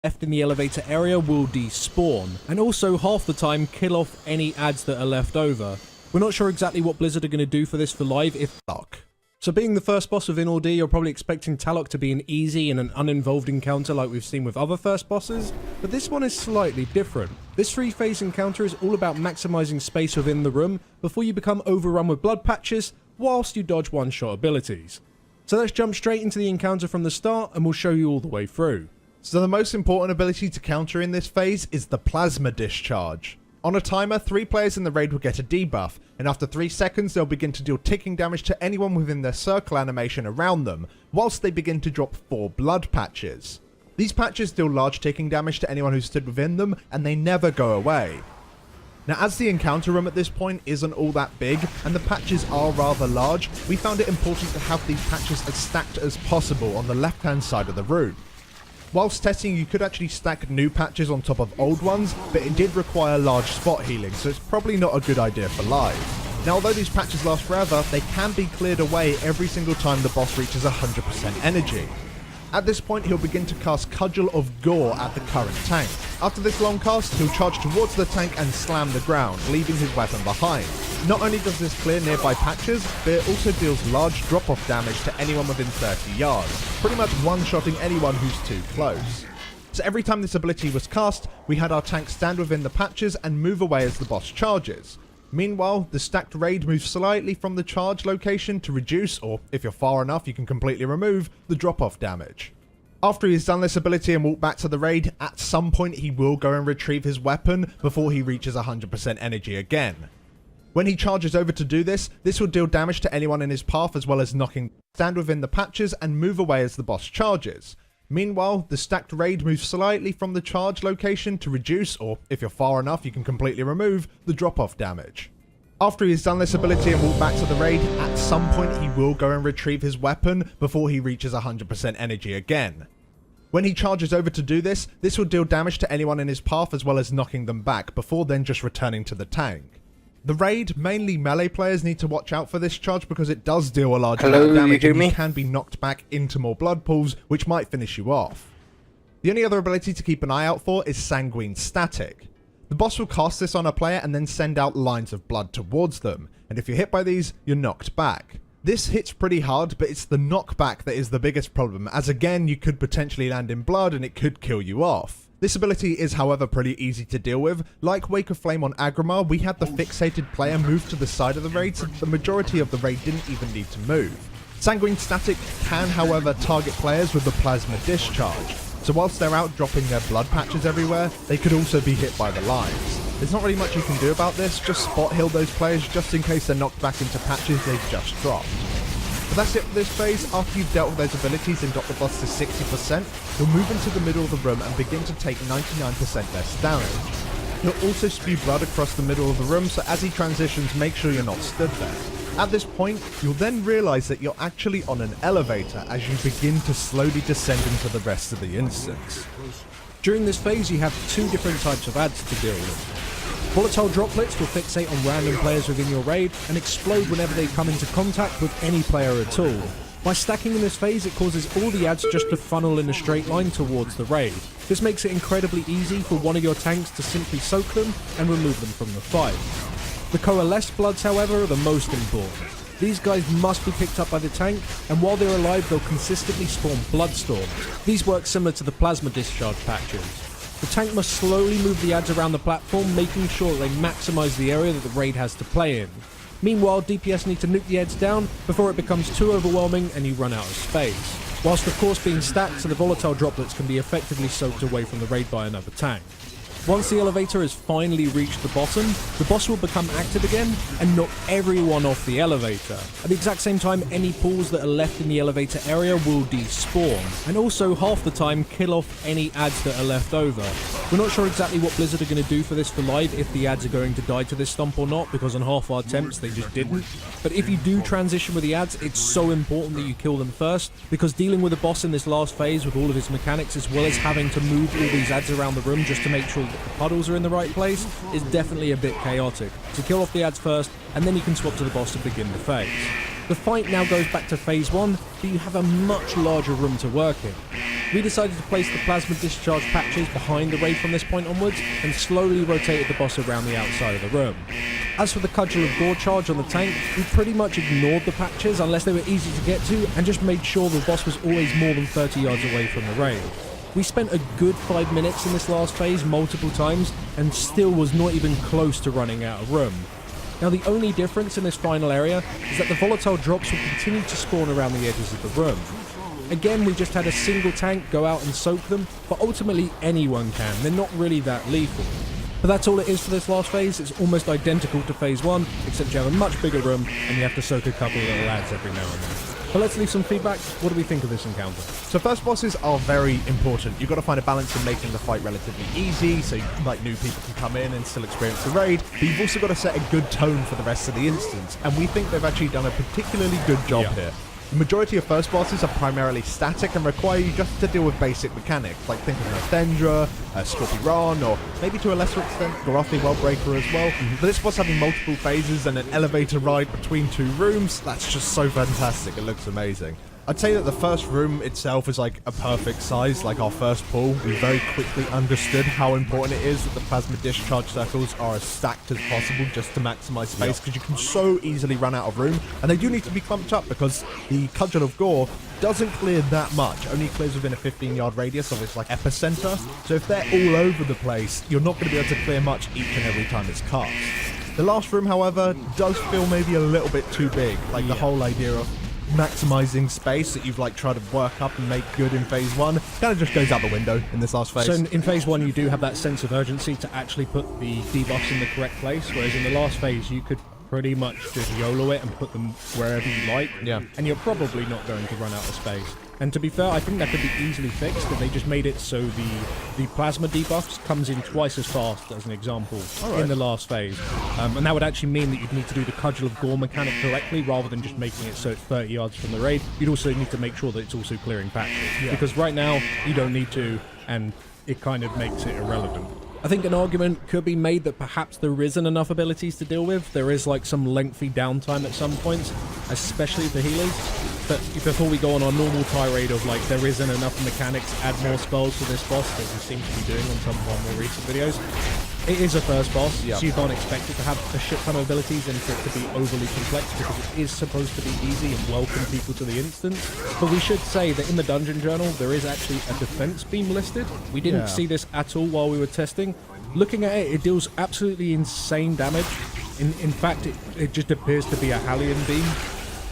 left in the elevator area will despawn, and also half the time kill off any ads that are left over. We're not sure exactly what Blizzard are going to do for this for live if luck. So being the first boss within All D, you're probably expecting Talok to be an easy and an uninvolved encounter like we've seen with other first bosses, but this one is slightly different. This 3-phase encounter is all about maximizing space within the room before you become overrun with blood patches whilst you dodge one-shot abilities. So let's jump straight into the encounter from the start and we'll show you all the way through. So the most important ability to counter in this phase is the Plasma Discharge. On a timer, 3 players in the raid will get a debuff, and after 3 seconds they'll begin to deal ticking damage to anyone within their circle animation around them, whilst they begin to drop 4 blood patches. These patches deal large ticking damage to anyone who stood within them, and they never go away. Now, as the encounter room at this point isn't all that big, and the patches are rather large, we found it important to have these patches as stacked as possible on the left-hand side of the room. Whilst testing, you could actually stack new patches on top of old ones, but it did require large spot healing, so it's probably not a good idea for live. Now, although these patches last forever, they can be cleared away every single time the boss reaches 100% energy. At this point, he'll begin to cast Cudgel of Gore at the current tank. After this long cast, he'll charge towards the tank and slam the ground, leaving his weapon behind. Not only does this clear nearby patches, but it also deals large drop-off damage to anyone within 30 yards, pretty much one-shotting anyone who's too close. So every time this ability was cast, we had our tank stand within the patches and move away as the boss charges. Meanwhile, the stacked raid moves slightly from the charge location to reduce, or if you're far enough you can completely remove, the drop-off damage. After he's done this ability and walked back to the raid, at some point he will go and retrieve his weapon before he reaches 100% energy again. When he charges over to do this, this will deal damage to anyone in his path as well as knocking stand within the patches and move away as the boss charges. Meanwhile, the stacked raid moves slightly from the charge location to reduce, or if you're far enough you can completely remove, the drop-off damage. After he's done this ability and walked back to the raid, at some point he will go and retrieve his weapon before he reaches 100% energy again. When he charges over to do this, this will deal damage to anyone in his path as well as knocking them back, before then just returning to the tank. The raid, mainly melee players, need to watch out for this charge because it does deal a large amount of damage and you can be knocked back into more blood pools, which might finish you off. The only other ability to keep an eye out for is Sanguine Static. The boss will cast this on a player and then send out lines of blood towards them, and if you're hit by these, you're knocked back. This hits pretty hard, but it's the knockback that is the biggest problem, as again you could potentially land in blood and it could kill you off. This ability is however pretty easy to deal with. Like Wake of Flame on Agrimar, we had the fixated player move to the side of the raid, so the majority of the raid didn't even need to move. Sanguine Static can however target players with the Plasma Discharge, so whilst they're out dropping their blood patches everywhere, they could also be hit by the lines. There's not really much you can do about this, just spot heal those players just in case they're knocked back into patches they've just dropped. But that's it for this phase. After you've dealt with those abilities and got the boss to 60%, you'll move into the middle of the room and begin to take 99% less damage. He'll also spew blood across the middle of the room, so as he transitions, make sure you're not stood there. At this point, you'll then realise that you're actually on an elevator as you begin to slowly descend into the rest of the instance. During this phase you have 2 different types of ads to deal with. Volatile droplets will fixate on random players within your raid and explode whenever they come into contact with any player at all. By stacking in this phase, it causes all the ads just to funnel in a straight line towards the raid. This makes it incredibly easy for one of your tanks to simply soak them and remove them from the fight. The coalesced bloods, however, are the most important. These guys must be picked up by the tank, and while they're alive they'll consistently spawn bloodstorms. These work similar to the Plasma Discharge patches. The tank must slowly move the ads around the platform, making sure they maximise the area that the raid has to play in. Meanwhile, DPS need to nuke the ads down before it becomes too overwhelming and you run out of space. Whilst of course being stacked so the volatile droplets can be effectively soaked away from the raid by another tank. Once the elevator has finally reached the bottom, the boss will become active again and knock everyone off the elevator. At the exact same time, any pools that are left in the elevator area will despawn, and also half the time kill off any ads that are left over. We're not sure exactly what Blizzard are going to do for this for live, if the ads are going to die to this stomp or not, because on half our attempts they just didn't. But if you do transition with the ads, it's so important that you kill them first, because dealing with the boss in this last phase with all of his mechanics, as well as having to move all these ads around the room just to make sure the puddles are in the right place, is definitely a bit chaotic. So kill off the ads first, and then you can swap to the boss to begin the phase. The fight now goes back to phase 1, but you have a much larger room to work in. We decided to place the plasma discharge patches behind the raid from this point onwards, and slowly rotated the boss around the outside of the room. As for the Cudgel of Gore charge on the tank, we pretty much ignored the patches unless they were easy to get to, and just made sure the boss was always more than 30 yards away from the raid. We spent a good 5 minutes in this last phase multiple times, and still was not even close to running out of room. Now the only difference in this final area is that the volatile drops will continue to spawn around the edges of the room. Again, we just had a single tank go out and soak them, but ultimately anyone can, they're not really that lethal. But that's all it is for this last phase. It's almost identical to phase 1, except you have a much bigger room and you have to soak a couple of little lads every now and then. But let's leave some feedback. What do we think of this encounter? So first bosses are very important. You've got to find a balance in making the fight relatively easy, so like new people can come in and still experience the raid, but you've also got to set a good tone for the rest of the instance, and we think they've actually done a particularly good job here. The majority of first bosses are primarily static and require you just to deal with basic mechanics, like think of an Athendra, a Scorpion, or maybe to a lesser extent, Gorothi Wellbreaker as well. But this boss having multiple phases and an elevator ride between 2 rooms, that's just so fantastic, it looks amazing. I'd say that the first room itself is like a perfect size, like our first pull. We very quickly understood how important it is that the plasma discharge circles are as stacked as possible just to maximize space, because you can so easily run out of room, and they do need to be clumped up because the Cudgel of Gore doesn't clear that much, only clears within a 15-yard radius of its like epicenter, so if they're all over the place, you're not going to be able to clear much each and every time it's cast. The last room, however, does feel maybe a little bit too big, like the whole idea of maximizing space that you've like tried to work up and make good in phase 1 kind of just goes out the window in this last phase. So in phase 1 you do have that sense of urgency to actually put the debuffs in the correct place, whereas in the last phase you could pretty much just YOLO it and put them wherever you like, and you're probably not going to run out of space. And to be fair, I think that could be easily fixed if they just made it so the plasma debuffs comes in twice as fast, as an example, in the last phase. And that would actually mean that you'd need to do the Cudgel of Gore mechanic correctly, rather than just making it so it's 30 yards from the raid. You'd also need to make sure that it's also clearing patches. Because right now, you don't need to, and it kind of makes it irrelevant. I think an argument could be made that perhaps there isn't enough abilities to deal with. There is like some lengthy downtime at some points, especially for healers. But before we go on our normal tirade of like there isn't enough mechanics, add more spells for this boss, that we seem to be doing on some of our more recent videos. It is a first boss, so you can't expect it to have a shit ton of abilities and for it to be overly complex, because it is supposed to be easy and welcome people to the instance. But we should say that in the dungeon journal, there is actually a defense beam listed. We didn't see this at all while we were testing. Looking at it, it deals absolutely insane damage. In fact, it just appears to be a Hallian beam.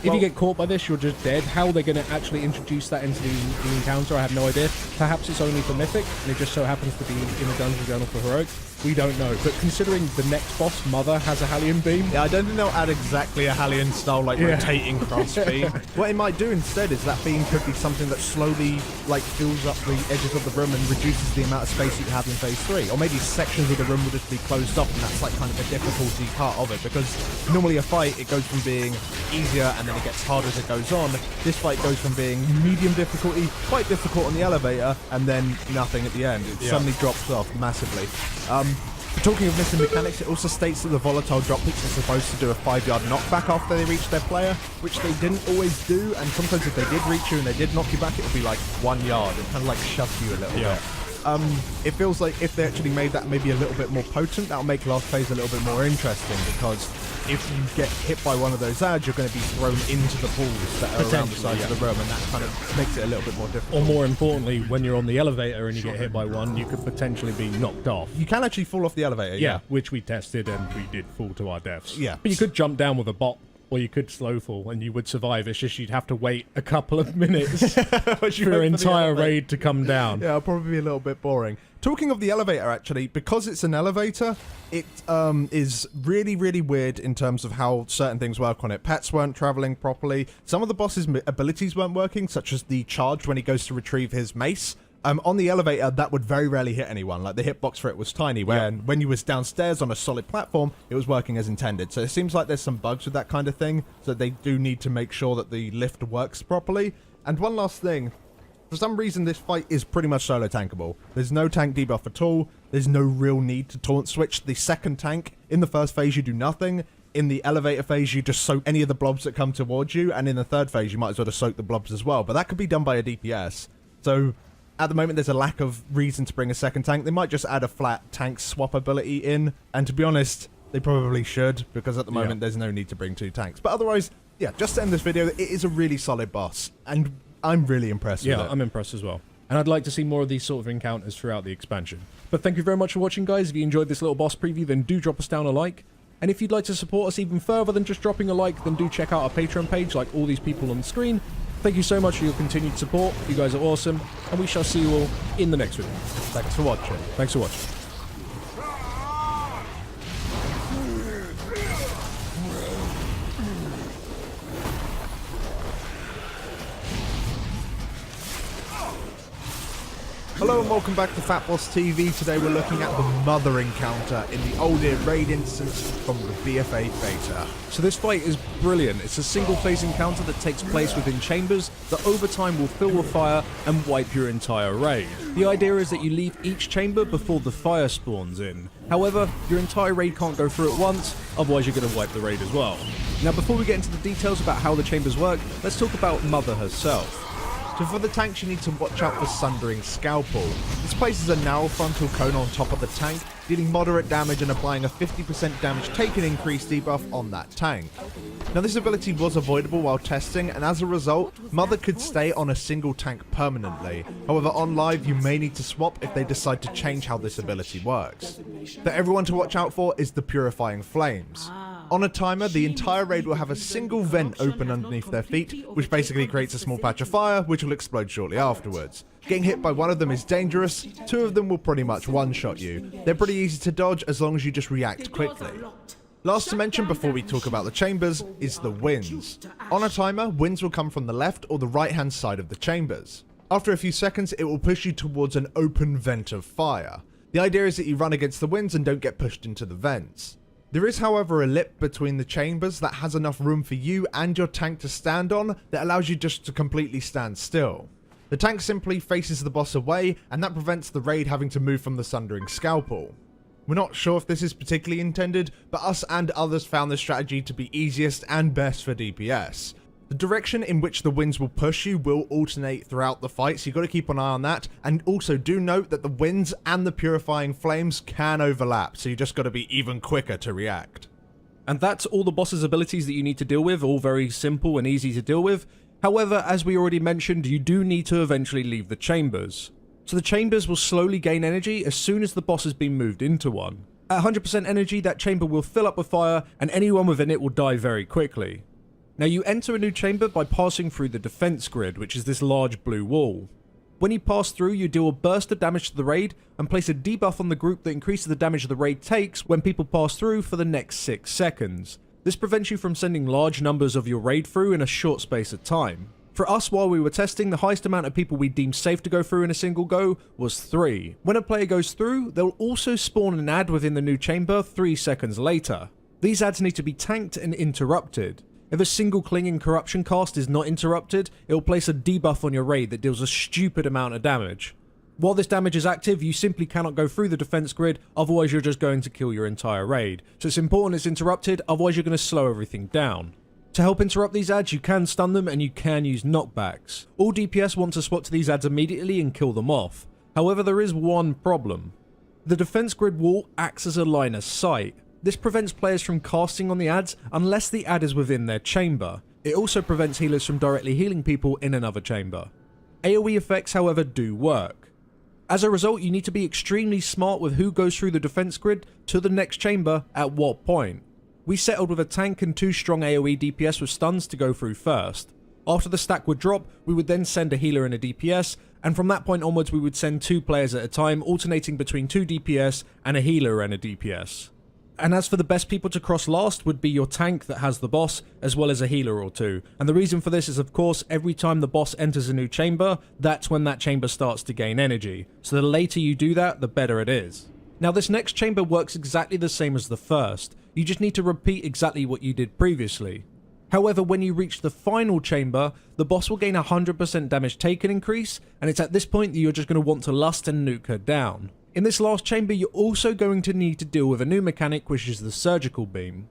If you get caught by this, you're just dead. How they're going to actually introduce that into the encounter, I have no idea. Perhaps it's only for Mythic, and it just so happens to be in the Dungeon Journal for Heroic. We don't know. But considering the next boss, Mother, has a Hallian beam... Yeah, I don't think they'll add exactly a Hallian style, like, rotating cross beam. What it might do instead is that beam could be something that slowly, like, fills up the edges of the room and reduces the amount of space that you have in phase 3. Or maybe sections of the room will just be closed off, and that's, like, kind of a difficulty part of it. Because normally a fight, it goes from being easier and then it gets harder as it goes on. This fight goes from being medium difficulty, quite difficult on the elevator, and then nothing at the end. It suddenly drops off massively. Talking of missing mechanics, it also states that the volatile droplets are supposed to do a 5-yard knockback after they reach their player, which they didn't always do, and sometimes if they did reach you and they did knock you back, it would be like 1 yard. It kind of like shoves you a little bit. It feels like if they actually made that maybe a little bit more potent, that'll make last phase a little bit more interesting, because if you get hit by one of those ads, you're going to be thrown into the pools that are around the sides of the room, and that kind of makes it a little bit more difficult. Or more importantly, when you're on the elevator and you get hit by one, you could potentially be knocked off. You can actually fall off the elevator, which we tested and we did fall to our deaths. Yeah. But you could jump down with a bot, or you could slow fall and you would survive. It's just you'd have to wait a couple of minutes for your entire raid to come down. Yeah, it'll probably be a little bit boring. Talking of the elevator, actually, because it's an elevator, it is really, really weird in terms of how certain things work on it. Pets weren't traveling properly. Some of the boss's abilities weren't working, such as the charge when he goes to retrieve his mace. On the elevator, that would very rarely hit anyone. Like, the hitbox for it was tiny, when you was downstairs on a solid platform, it was working as intended. So it seems like there's some bugs with that kind of thing, so they do need to make sure that the lift works properly. And one last thing. For some reason, this fight is pretty much solo tankable. There's no tank debuff at all. There's no real need to taunt switch the second tank. In the first phase, you do nothing. In the elevator phase, you just soak any of the blobs that come towards you. And in the third phase, you might as well just soak the blobs as well. But that could be done by a DPS. So At the moment, there's a lack of reason to bring a second tank. They might just add a flat tank swap ability in, and to be honest, they probably should, because at the moment there's no need to bring 2 tanks. But otherwise, yeah, just to end this video, it is a really solid boss, and I'm really impressed with it. Yeah, I'm impressed as well. And I'd like to see more of these sort of encounters throughout the expansion. But thank you very much for watching, guys. If you enjoyed this little boss preview, then do drop us down a like. And if you'd like to support us even further than just dropping a like, then do check out our Patreon page like all these people on the screen. Thank you so much for your continued support. You guys are awesome. And we shall see you all in the next video. Thanks for watching. Thanks for watching. Hello and welcome back to Fat Boss TV. Today we're looking at the Mother encounter in the Old Ear raid instance from the BFA beta. So this fight is brilliant. It's a single phase encounter that takes place within chambers that over time will fill with fire and wipe your entire raid. The idea is that you leave each chamber before the fire spawns in. However, your entire raid can't go through at once, otherwise you're going to wipe the raid as well. Now before we get into the details about how the chambers work, let's talk about Mother herself. So for the tanks, you need to watch out for Sundering Scalpel. This places a narrow frontal cone on top of the tank, dealing moderate damage and applying a 50% damage taken increase debuff on that tank. Now this ability was avoidable while testing, and as a result, Mother could stay on a single tank permanently. However, on live you may need to swap if they decide to change how this ability works. For everyone to watch out for is the Purifying Flames. On a timer, the entire raid will have a single vent open underneath their feet, which basically creates a small patch of fire, which will explode shortly afterwards. Getting hit by one of them is dangerous, 2 of them will pretty much one-shot you. They're pretty easy to dodge as long as you just react quickly. Last to mention before we talk about the chambers is the winds. On a timer, winds will come from the left or the right hand side of the chambers. After a few seconds, it will push you towards an open vent of fire. The idea is that you run against the winds and don't get pushed into the vents. There is, however, a lip between the chambers that has enough room for you and your tank to stand on that allows you just to completely stand still. The tank simply faces the boss away, and that prevents the raid having to move from the Sundering Scalpel. We're not sure if this is particularly intended, but us and others found this strategy to be easiest and best for DPS. The direction in which the winds will push you will alternate throughout the fight, so you've got to keep an eye on that. And also do note that the winds and the Purifying Flames can overlap, so you just got to be even quicker to react. And that's all the boss's abilities that you need to deal with, all very simple and easy to deal with. However, as we already mentioned, you do need to eventually leave the chambers. So the chambers will slowly gain energy as soon as the boss has been moved into one. At 100% energy, that chamber will fill up with fire, and anyone within it will die very quickly. Now you enter a new chamber by passing through the defense grid, which is this large blue wall. When you pass through, you deal a burst of damage to the raid and place a debuff on the group that increases the damage the raid takes when people pass through for the next 6 seconds. This prevents you from sending large numbers of your raid through in a short space of time. For us, while we were testing, the highest amount of people we deemed safe to go through in a single go was 3. When a player goes through, they'll also spawn an ad within the new chamber 3 seconds later. These ads need to be tanked and interrupted. If a single clinging corruption cast is not interrupted, it will place a debuff on your raid that deals a stupid amount of damage. While this damage is active, you simply cannot go through the defense grid, otherwise you're just going to kill your entire raid. So it's important it's interrupted, otherwise you're going to slow everything down. To help interrupt these ads, you can stun them and you can use knockbacks. All DPS want to swap to these ads immediately and kill them off. However, there is one problem. The defense grid wall acts as a line of sight. This prevents players from casting on the ads unless the ad is within their chamber. It also prevents healers from directly healing people in another chamber. AoE effects, however, do work. As a result, you need to be extremely smart with who goes through the defense grid to the next chamber at what point. We settled with a tank and 2 strong AoE DPS with stuns to go through first. After the stack would drop, we would then send a healer and a DPS, and from that point onwards we would send 2 players at a time, alternating between 2 DPS and a healer and a DPS. And as for the best people to cross last would be your tank that has the boss, as well as a healer or 2. And the reason for this is, of course, every time the boss enters a new chamber, that's when that chamber starts to gain energy. So the later you do that, the better it is. Now this next chamber works exactly the same as the first. You just need to repeat exactly what you did previously. However, when you reach the final chamber, the boss will gain 100% damage taken increase, and it's at this point that you're just going to want to lust and nuke her down. In this last chamber, you're also going to need to deal with a new mechanic, which is the surgical beam.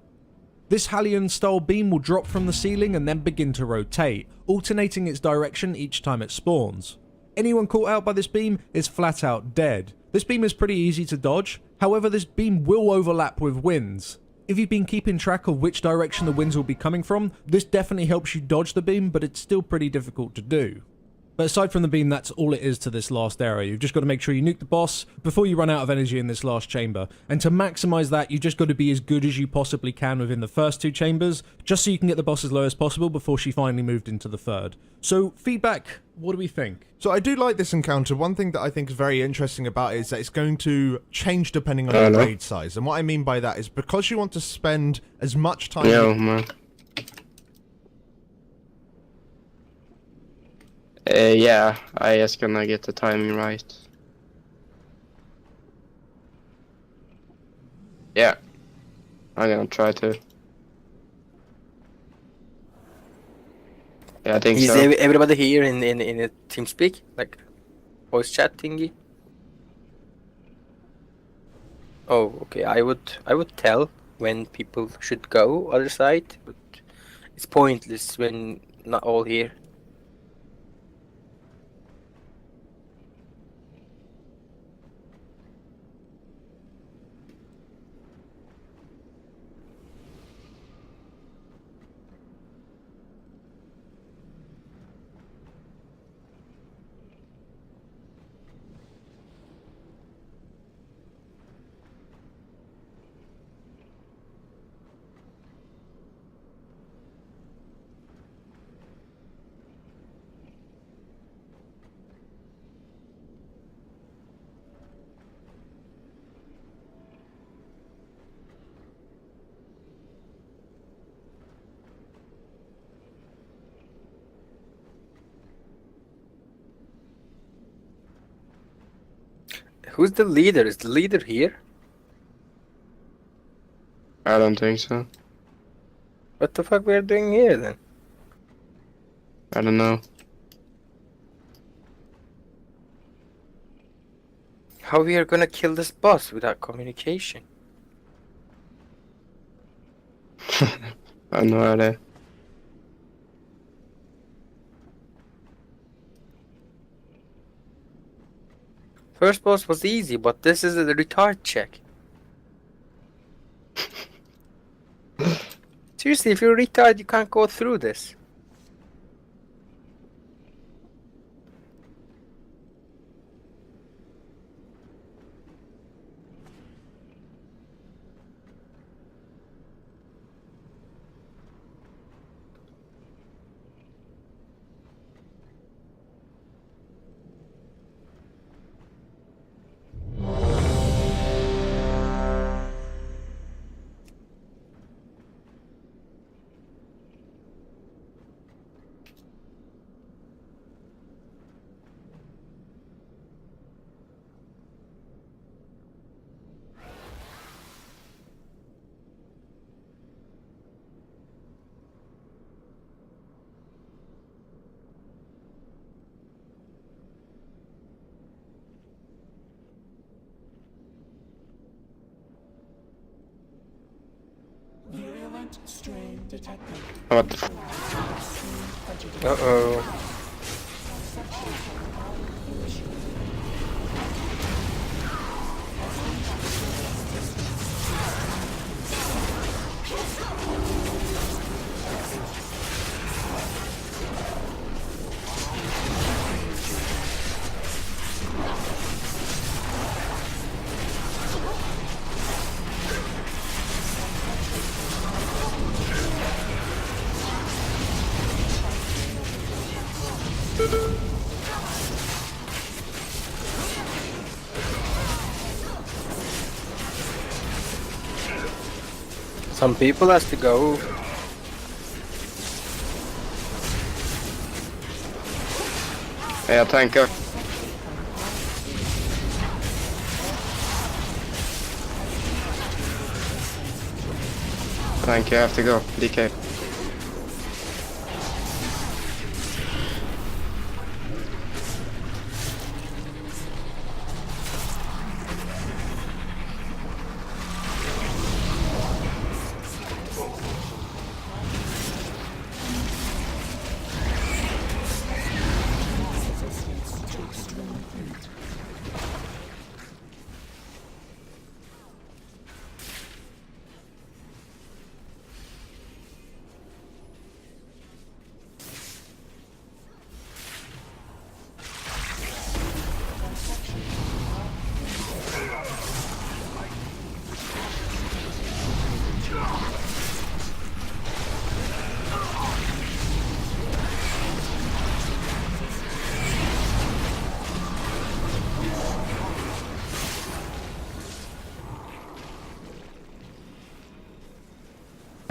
This Hallion style beam will drop from the ceiling and then begin to rotate, alternating its direction each time it spawns. Anyone caught out by this beam is flat out dead. This beam is pretty easy to dodge, however this beam will overlap with winds. If you've been keeping track of which direction the winds will be coming from, this definitely helps you dodge the beam, but it's still pretty difficult to do. But aside from the beam, that's all it is to this last area. You've just got to make sure you nuke the boss before you run out of energy in this last chamber. And to maximize that, you've just got to be as good as you possibly can within the first 2 chambers, just so you can get the boss as low as possible before she finally moved into the third. So, feedback, what do we think? So I do like this encounter. One thing that I think is very interesting about it is that it's going to change depending on your raid size. And what I mean by that is because you want to spend as much time... Yo, man. Yeah, I just gonna get the timing right. Yeah, I'm gonna try to. Yeah, I think Is so. everybody here in a TeamSpeak, like voice chat thingy? Oh, okay. I would tell when people should go other side, but it's pointless when not all here. Who's the leader? Is the leader here? I don't think so. What the fuck we're doing here then? I don't know. How we are gonna kill this boss without communication? I have no idea. First boss was easy, but this is a retard check. Seriously, if you're a retard, you can't go through this. What the f? Uh-oh. Some people has to go. Yeah, tanker. Thank you, I have to go. DK.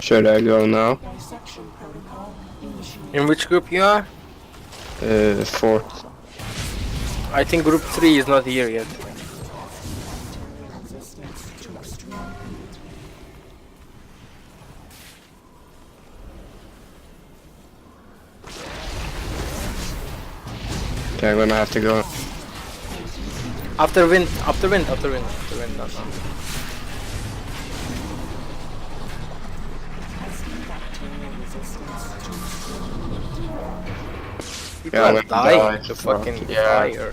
Should I go now? In which group you are? Fourth. I think group 3 is not here yet. Okay, I'm gonna have to go. After wind. No. People Yeah, I'm are gonna dying die to from- fucking yeah. fire.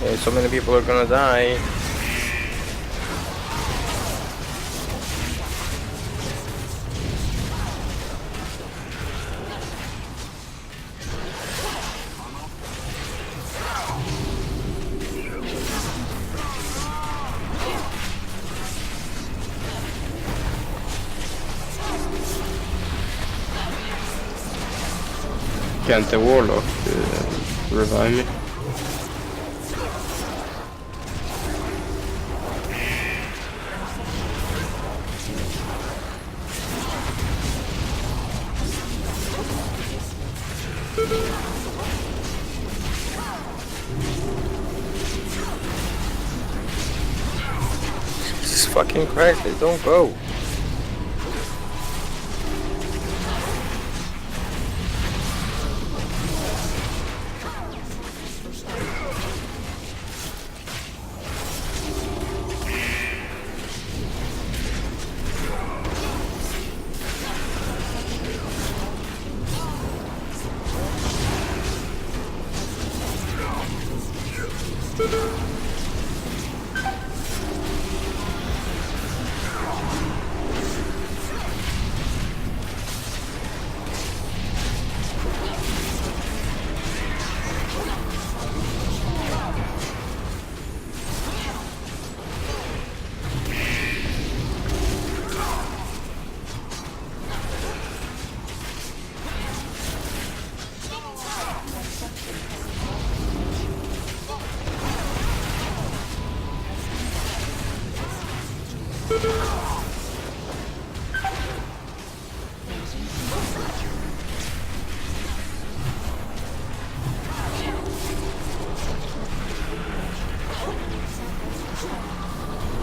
Yeah, so many people are gonna die. Can't the warlock revive me? Jesus fucking Christ, they don't go.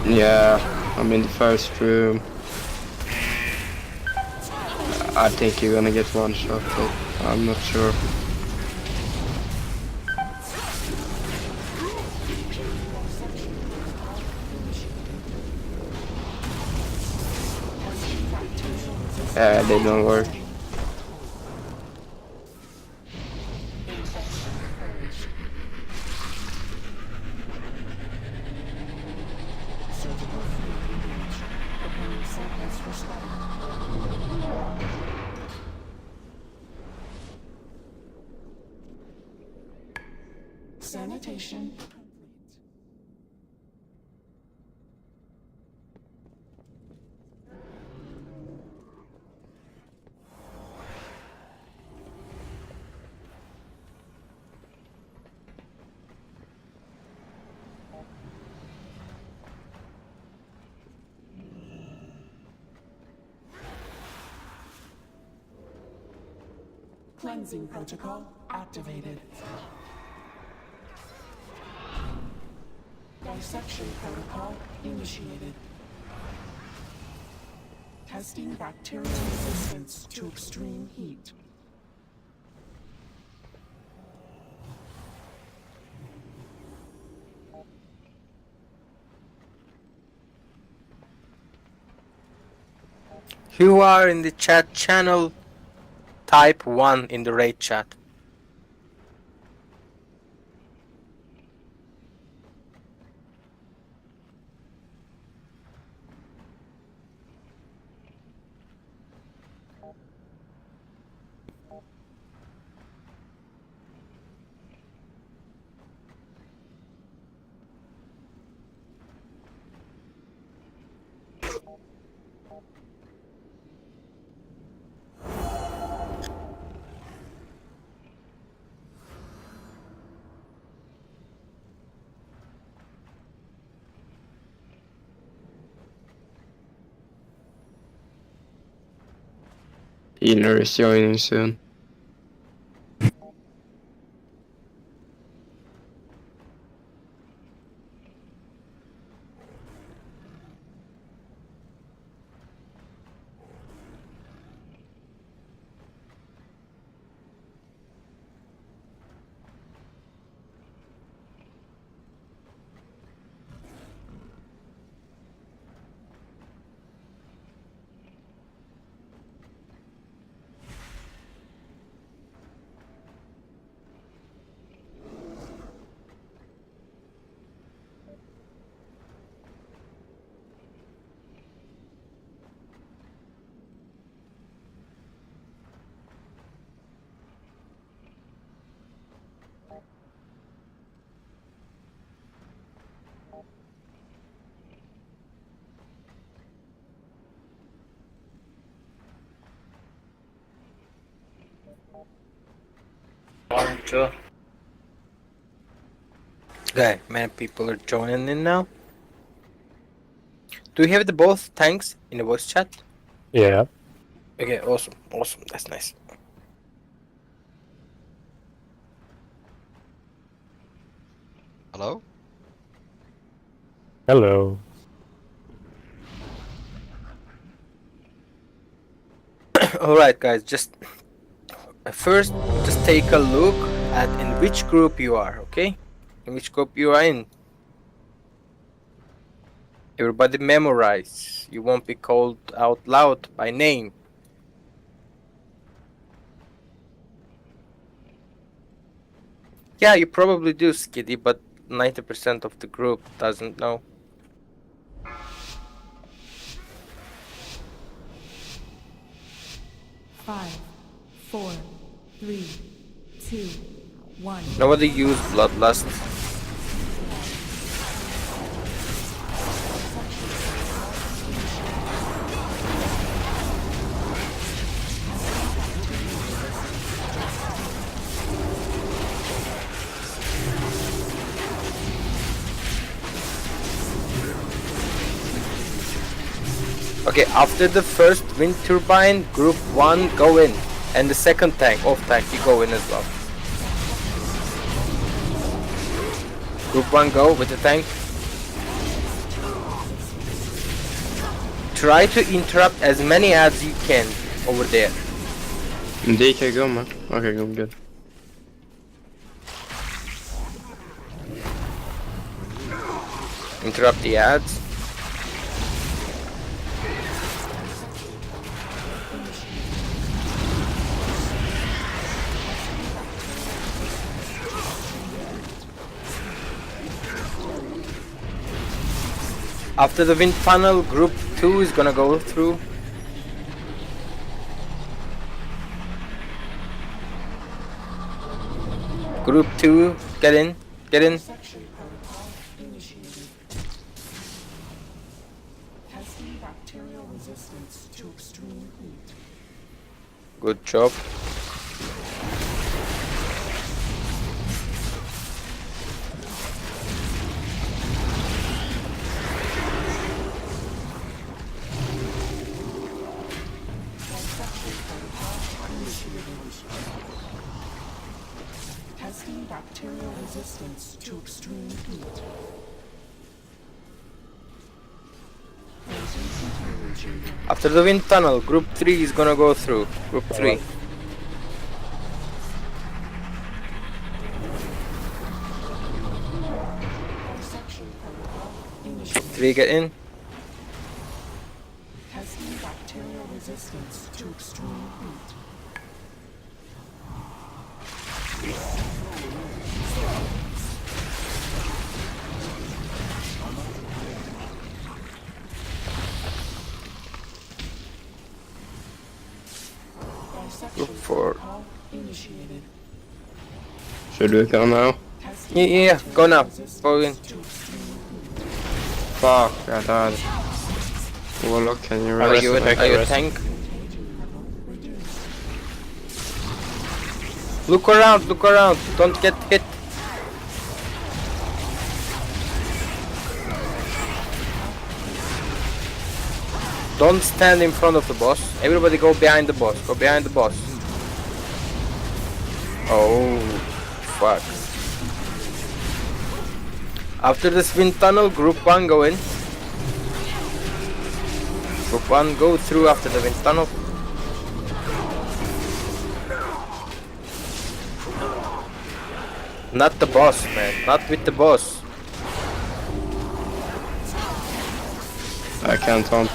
Yeah, I'm in the first room. I think you're gonna get one shot, but I'm not sure. Yeah, they don't work. Sanitation complete. Cleansing protocol activated. Dissection protocol initiated. Testing bacterial resistance to extreme heat. You are in the chat channel. Type 1 in the raid chat. Healer is joining soon. Okay, many people are joining in now. Do we have the both tanks in the voice chat? Yeah. Okay, awesome, awesome. That's nice. Hello? Hello. Alright guys, just first just take a look at in which group you are, okay? In which group you are in. Everybody memorize. You won't be called out loud by name. Yeah, you probably do, Skiddy, but 90% of the group doesn't know. Five, four, three, two, one. Nobody use Bloodlust. Okay, after the first wind turbine, group 1 go in. And the second tank, off tank, you go in as well. Group 1 go with the tank. Try to interrupt as many as you can over there. DK go, man. Okay, go, good. Interrupt the ads. After the wind funnel, group 2 is gonna go through. Group 2, get in, get in. Section protocol initiated. Testing bacterial resistance to extreme heat. Good job. Testing bacterial resistance to extreme heat. Frozen centrifugal chamber. After the wind tunnel, group 3 is gonna go through. Group 3. Section protocol initiated. 3 get in. Testing bacterial resistance to extreme heat. Group 4. Protocol initiated. Should we go now? Testing Yeah, go now. Go in. to extreme heat. Fuck, I died. Warlock, can you Are rest? you a tank? Look around, look around. Don't get hit. Don't stand in front of the boss. Everybody go behind the boss. Go behind the boss. Oh, fuck. After this wind tunnel, group 1 go in. Group 1 go through after the wind tunnel. Not the boss, man. Not with the boss. I can't taunt.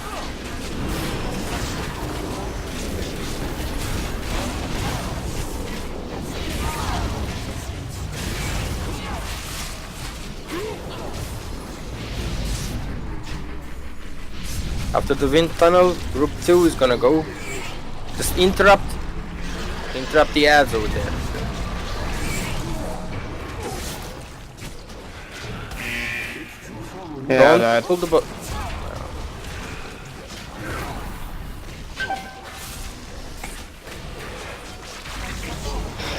After the wind tunnel, group 2 is gonna go. Just interrupt the ads over there. Yeah, Don't that. pull the boat.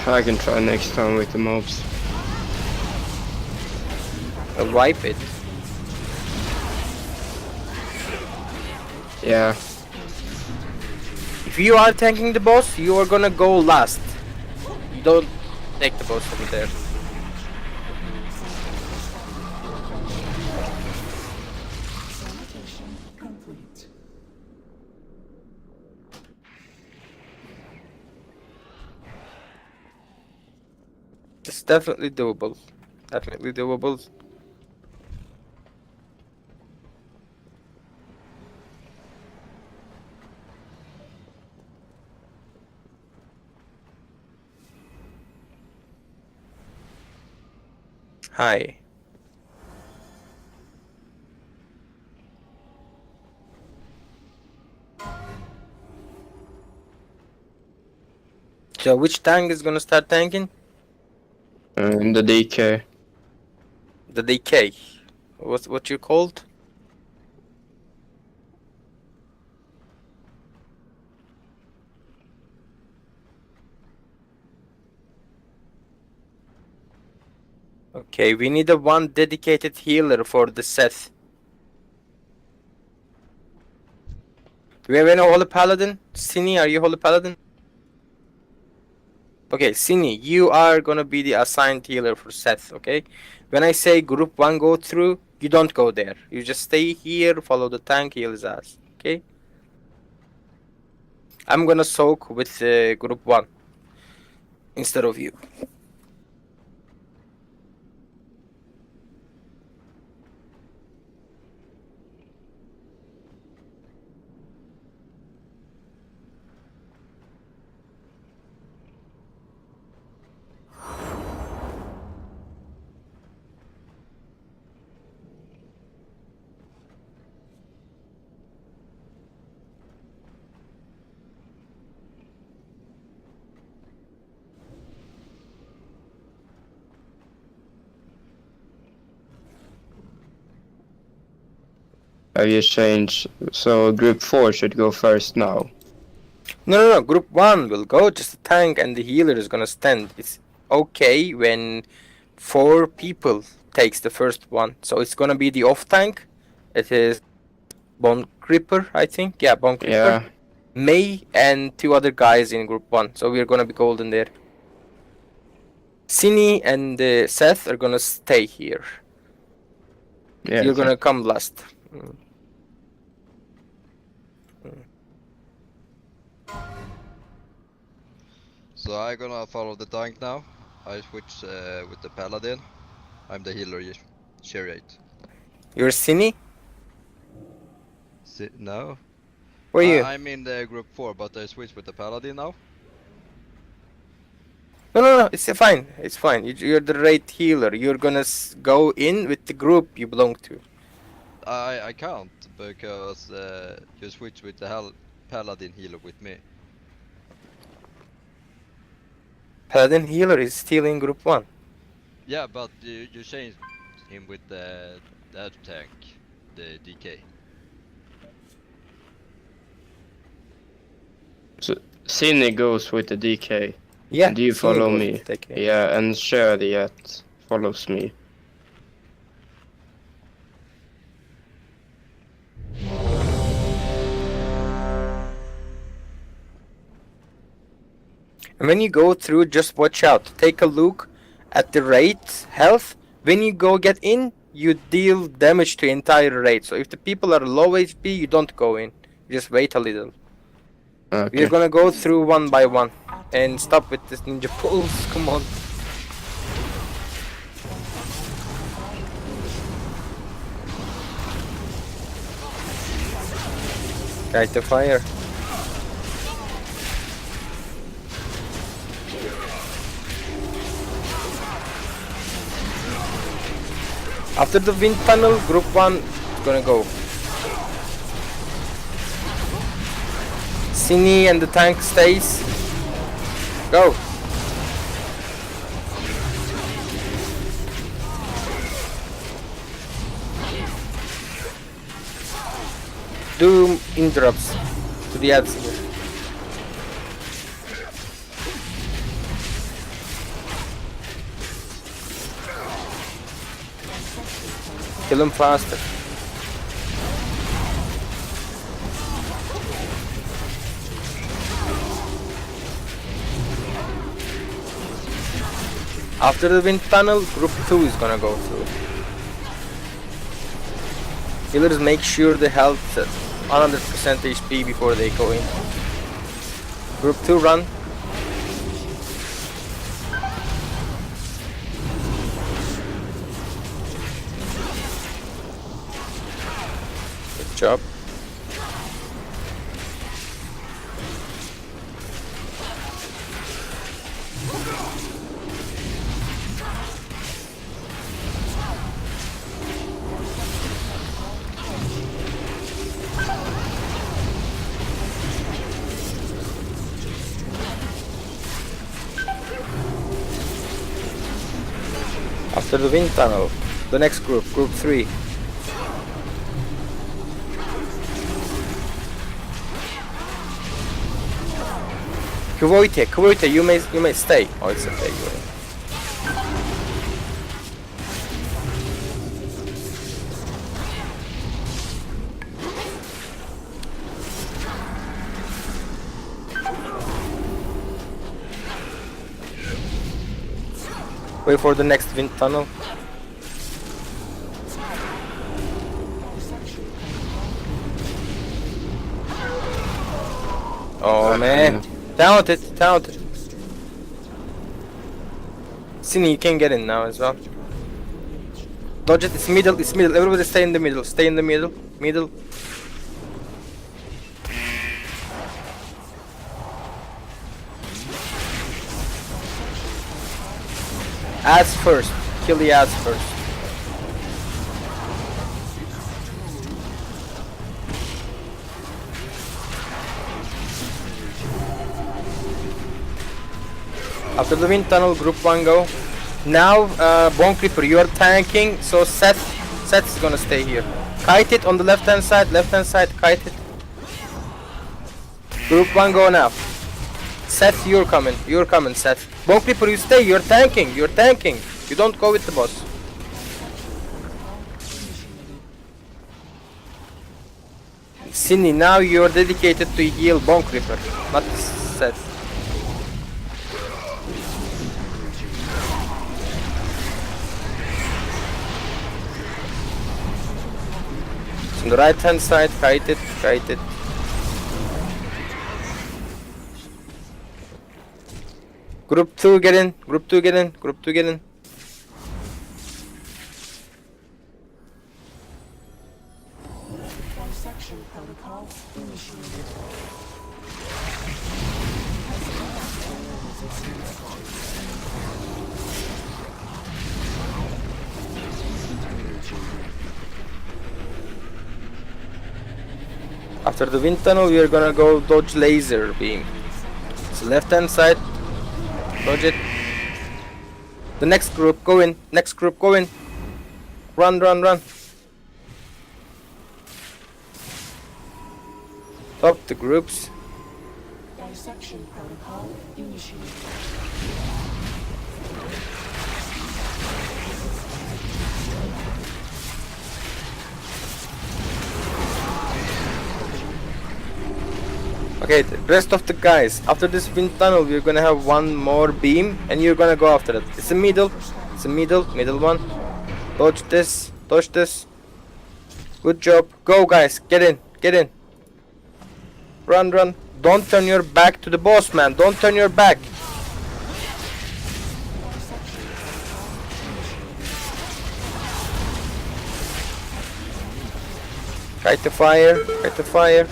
I can try next time with the mobs. I'll wipe it. Yeah. If you are tanking the boss, you are gonna go last. You don't take the boss over there. Sanitation complete. It's definitely doable. Definitely doable. Hi. So which tank is gonna start tanking? The DK. The DK. What you called? Okay, we need a one dedicated healer for the Seth. Do we have any Holy Paladin? Cine, are you Holy Paladin? Okay, Cine, you are gonna be the assigned healer for Seth, okay? When I say group 1 go through, you don't go there. You just stay here, follow the tank, heal his ass, okay? I'm gonna soak with group 1 instead of you. Have you changed? So group 4 should go first now. No, group 1 will go, just the tank and the healer is gonna stand. It's okay when 4 people takes the first one. So it's gonna be the off tank. It is Bone Creeper, I think. Yeah, Bone Creeper. Yeah. May and 2 other guys in group 1. So we're gonna be golden there. Cine and Seth are gonna stay here. Yeah. You're gonna come last. So I'm gonna follow the tank now. I switch with the paladin. I'm the healer, chariot. You're Cine? No. Where are you? I'm in the group 4, but I switch with the paladin now. No, it's fine. It's fine. You're the right healer. You're gonna go in with the group you belong to. I can't because you switch with the paladin healer with me. Paladin healer is still in group 1. Yeah, but you changed him with the other tank, the DK. So Cine goes with the DK. Yeah. And you Cine follow goes me. with DK. Yeah, and Chariot follows me. And when you go through, just watch out. Take a look at the raid health. When you go get in, you deal damage to entire raid. So if the people are low HP, you don't go in. You just wait a little. Okay. We're gonna go through one by one. And stop with this ninja pulls. Come on. Kite the fire. After the wind tunnel, group 1 is gonna go. Cine and the tank stays. Go. Do interrupts to the ads here. Kill him faster. After the wind tunnel, group 2 is gonna go through. Healers make sure the health at 100% HP before they go in. Group 2 run. Good job. After the wind tunnel, the next group, group 3. Kvoite, you may stay. Oh, it's okay. Wait for the next wind tunnel. Oh man, talented. Cine, you can get in now as well. Dodge it, it's middle. Everybody stay in the middle, middle. Ads first. Kill the ads first. After the wind tunnel, group 1 go. Now, Bone Creeper, you are tanking, so Seth is gonna stay here. Kite it on the left hand side, kite it. Group 1 go now. Seth, you're coming, Seth. Bone Creeper, you stay, you're tanking. You don't go with the boss. Cine, now you're dedicated to heal Bone Creeper, not Seth. On the right hand side, kite it. Group 2 get in. Dissection protocol initiated. After the wind tunnel, we are gonna go dodge laser beam. So left hand side, dodge it. The next group, go in. Run. Stop the groups. Dissection protocol initiated. Okay, the rest of the guys. After this wind tunnel, we're gonna have one more beam, and you're gonna go after it. It's a middle. It's a middle one. Dodge this. Dodge this. Good job. Go, guys. Get in. Get in. Run, run. Don't turn your back to the boss, man. Don't turn your back. Kite the fire. Kite the fire.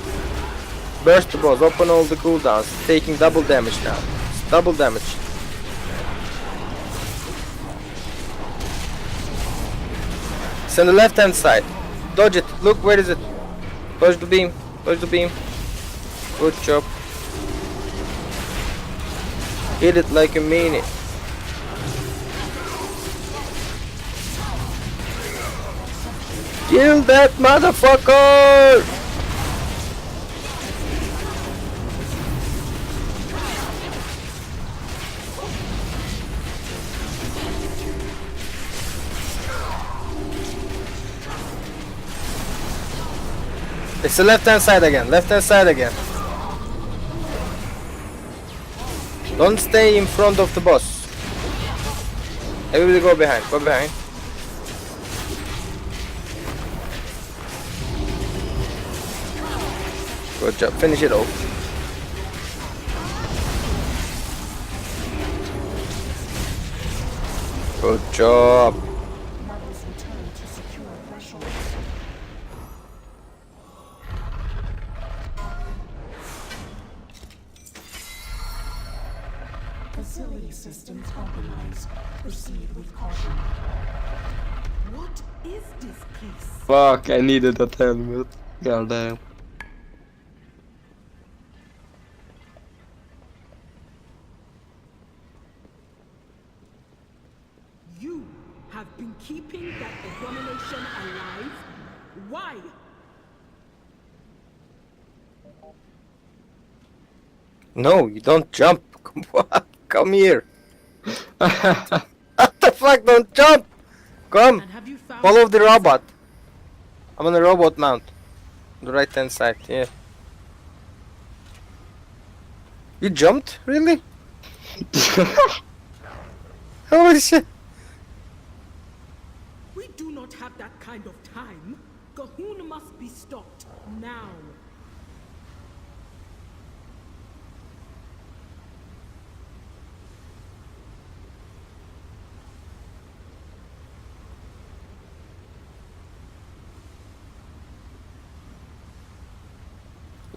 Burst the boss. Open all the cooldowns. Taking double damage now. It's double damage. It's on the left hand side. Dodge it. Look, where is it? Dodge the beam. Dodge the beam. Good job. Hit it like a meanie. Kill that motherfucker! It's the left hand side again. Left hand side again. Don't stay in front of the boss. Everybody go behind. Go behind. Good job. Finish it off. Good job. Models return to secure thresholds. Facility systems compromised. Proceed with caution. What is this place? Fuck, I needed that helmet. God damn. You have been keeping that abomination alive? Why? No, you don't jump. Come here. What the fuck? Don't jump. Come. And have you found Follow the robot. I'm on the robot mount. The right hand side, yeah. You jumped? Really? Holy shit. We do not have that kind of time. Gahun must be stopped now.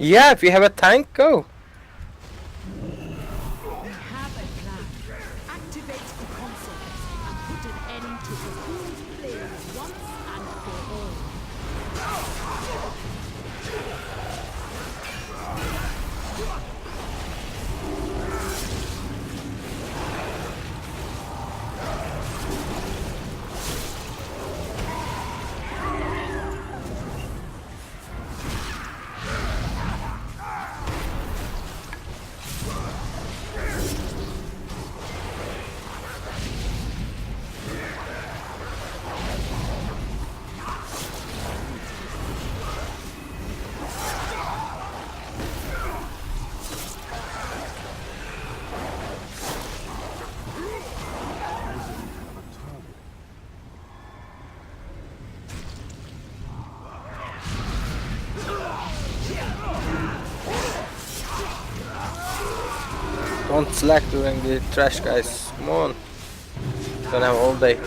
Yeah, if you have a tank, go. We have a plan. Activate the console and put an end to Gahun's players once and for all. Don't slack during the trash, guys. Come on. Don't have all day.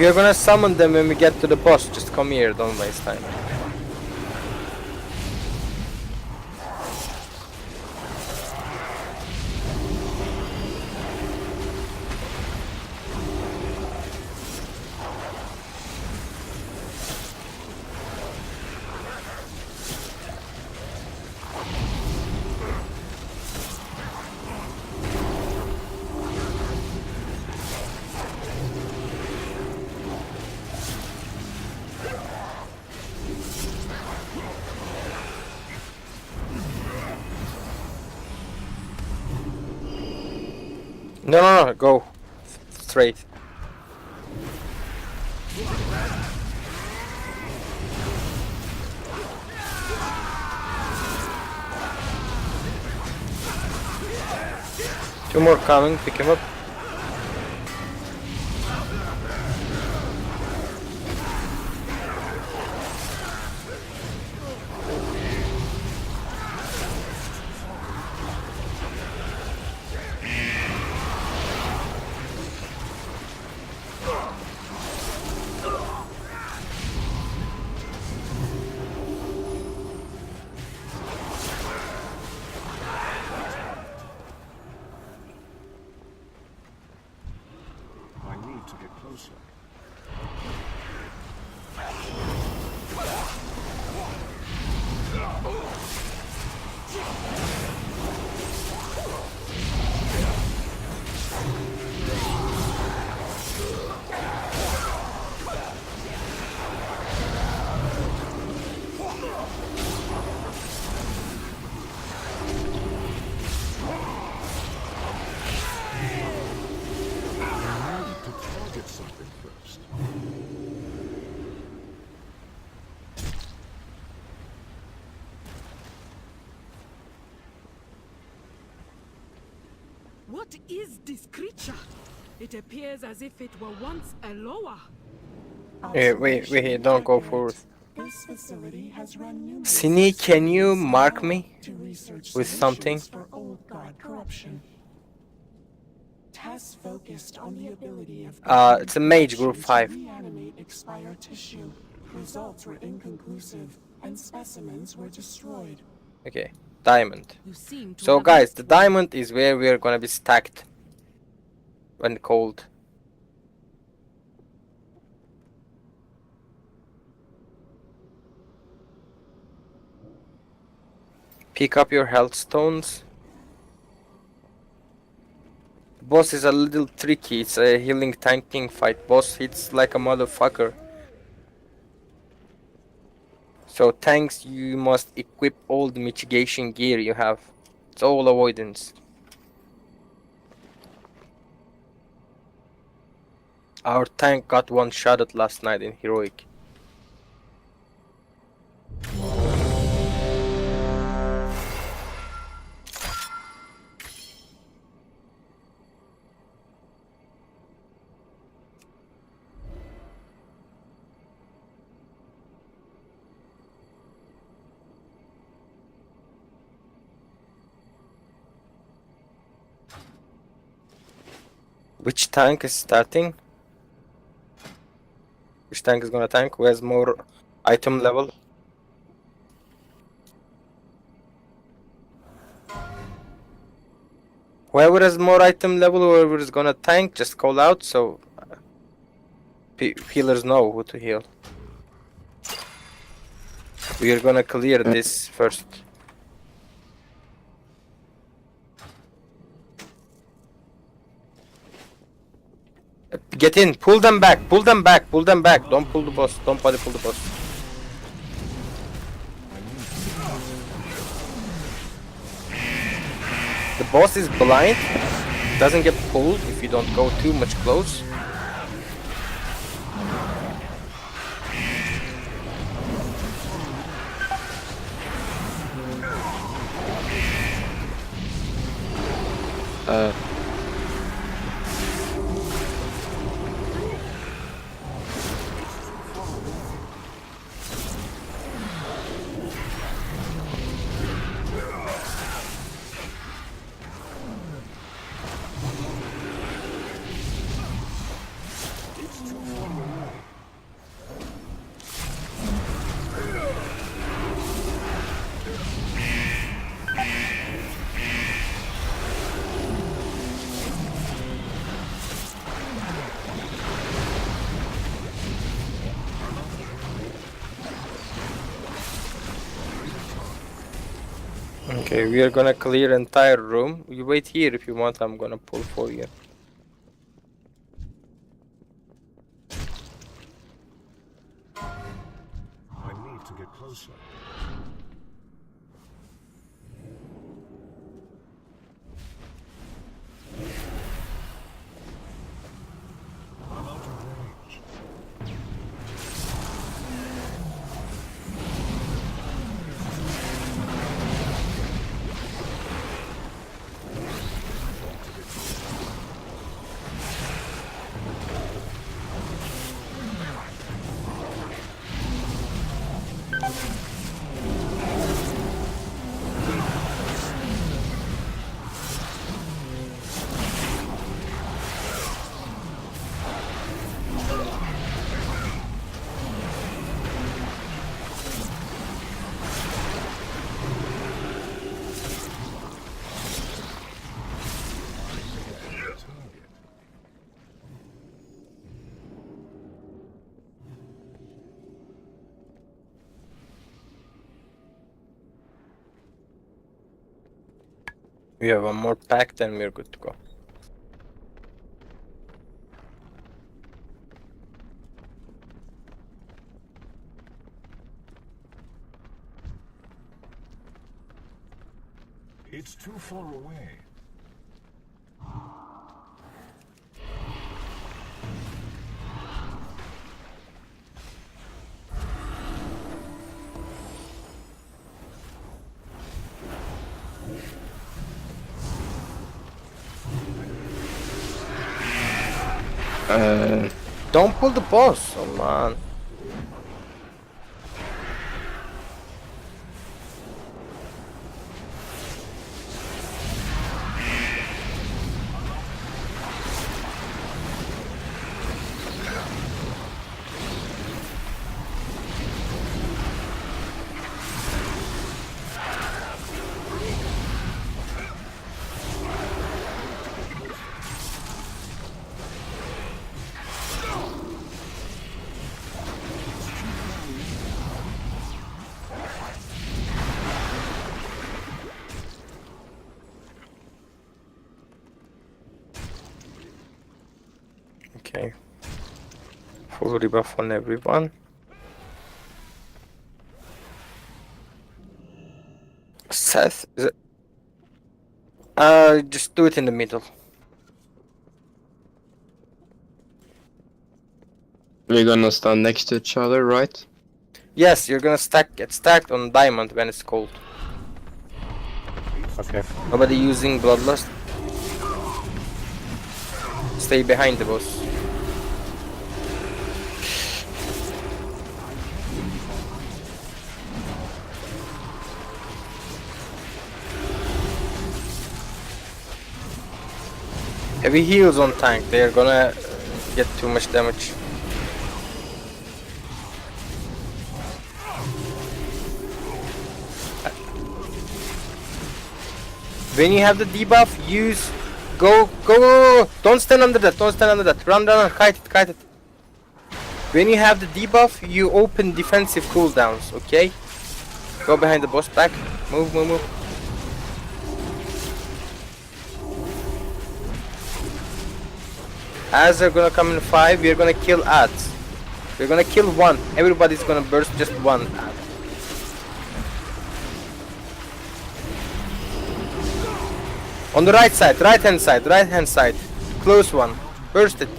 we are gonna summon them when we get to the boss, just come here, don't waste time. No, go straight. Two more coming, pick him up. I need to get closer. Get something first. What is this creature? It appears as if it were once a lower. Wait, don't go forward. This facility has run numerous Cine, can you mark me to research with something? solutions for old god corruption. Tests focused on the ability of It's a mage, group corruption 5. to reanimate expired tissue. Results were inconclusive, and specimens were destroyed. Okay, diamond. You seem to So have guys, the diamond is where we are gonna be stacked when cold. Pick up your health stones. The boss is a little tricky. It's a healing tanking fight. Boss hits like a motherfucker. So tanks, you must equip all the mitigation gear you have. It's all avoidance. Our tank got one-shotted last night in heroic. Which tank is starting? Which tank is gonna tank? Who has more item level? Whoever has more item level, whoever is gonna tank, just call out so healers know who to heal. We are gonna clear this first. Get in, pull them back, pull them back, pull them back. Don't pull the boss, don't body pull the boss. The boss is blind, doesn't get pulled if you don't go too much close. Okay, we are gonna clear entire room. You wait here if you want. I'm gonna pull for you. I need to get closer. I'm out of range. We have one more pack, then we're good to go. It's too far away. Don't pull the boss, oh man. Okay. Full rebuff on everyone. Seth, is it? Just do it in the middle. We're gonna stand next to each other, right? Yes, you're gonna get stacked on diamond when it's cold. Okay. Nobody using bloodlust. Stay behind the boss. Heavy heals on tank, they are gonna get too much damage. When you have the debuff, use go. Don't stand under that, Run, kite it. When you have the debuff, you open defensive cooldowns, okay? Go behind the boss back. Move. As they're gonna come in 5, we're gonna kill ads. We're gonna kill one. Everybody's gonna burst just one ad. On the right side, right hand side. Close one. Burst it.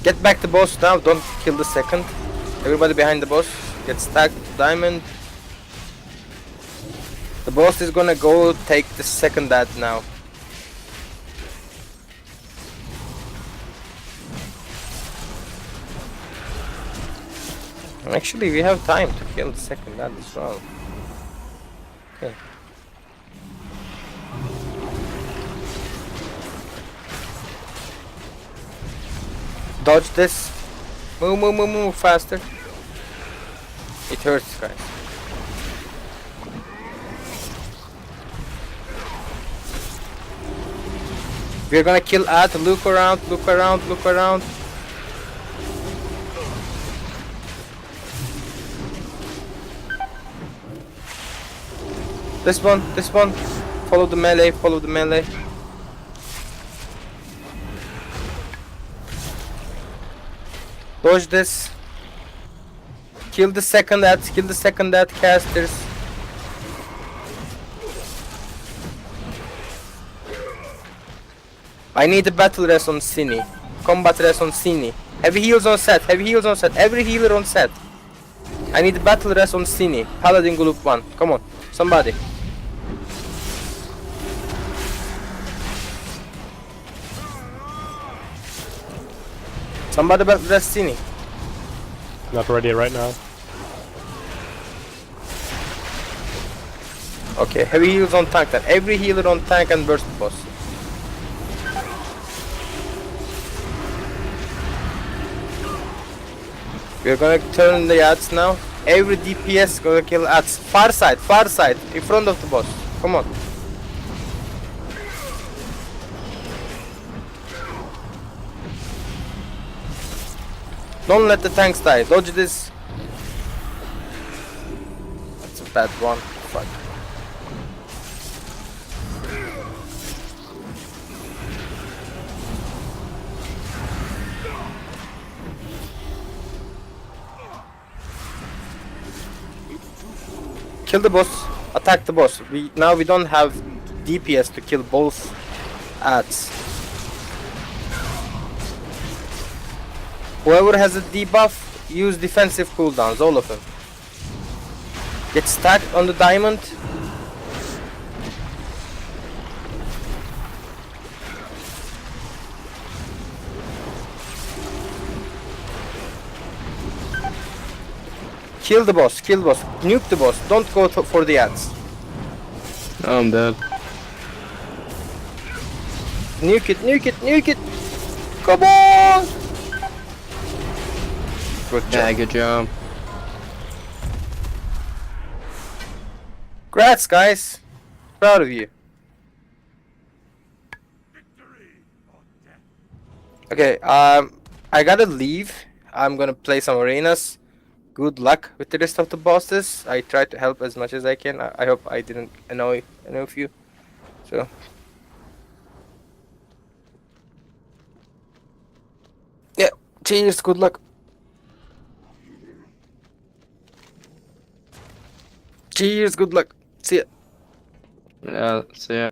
Get back the boss now, don't kill the second. Everybody behind the boss. Get stacked, diamond. The boss is gonna go take the second ad now. Actually, we have time to kill the second ad as well. Okay. Dodge this. Move faster. It hurts, guys. We're gonna kill ad. Look around. This one. Follow the melee, Dodge this. Kill the second ad casters. I need a battle rest on Cine. Combat rest on Cine. Heavy heals on set. Every healer on set. I need a battle rest on Cine. Paladin group 1. Come on. Somebody. Somebody battle rest Cine. Not ready right now. Okay, heavy heals on tank then. Every healer on tank and burst boss. We're gonna turn the ads now. Every DPS gonna kill ads. Far side, in front of the boss. Come on. Don't let the tanks die. Dodge this. That's a bad one. Fuck. Kill the boss. Attack the boss. Now we don't have DPS to kill both ads. Whoever has a debuff, use defensive cooldowns, all of them. Get stacked on the diamond. Kill the boss, nuke the boss, don't go for the ads. I'm dead. Nuke it! Come on! Good job. Yeah, good job. Congrats, guys. Proud of you. Okay, I gotta leave. I'm gonna play some arenas. Good luck with the rest of the bosses. I tried to help as much as I can. I hope I didn't annoy any of you. So. Yeah, cheers, good luck. Cheers, good luck. See ya. Yeah, see ya.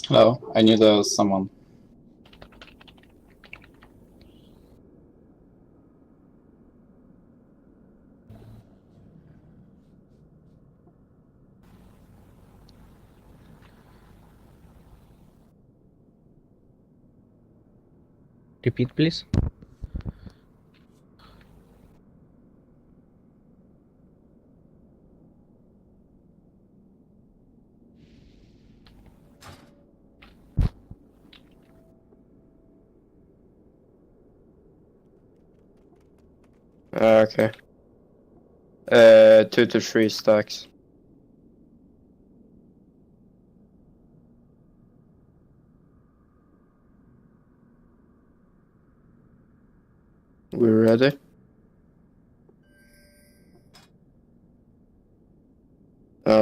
Hello, I knew there was someone. Repeat, please. Okay. 2 to 3 stacks. We're ready.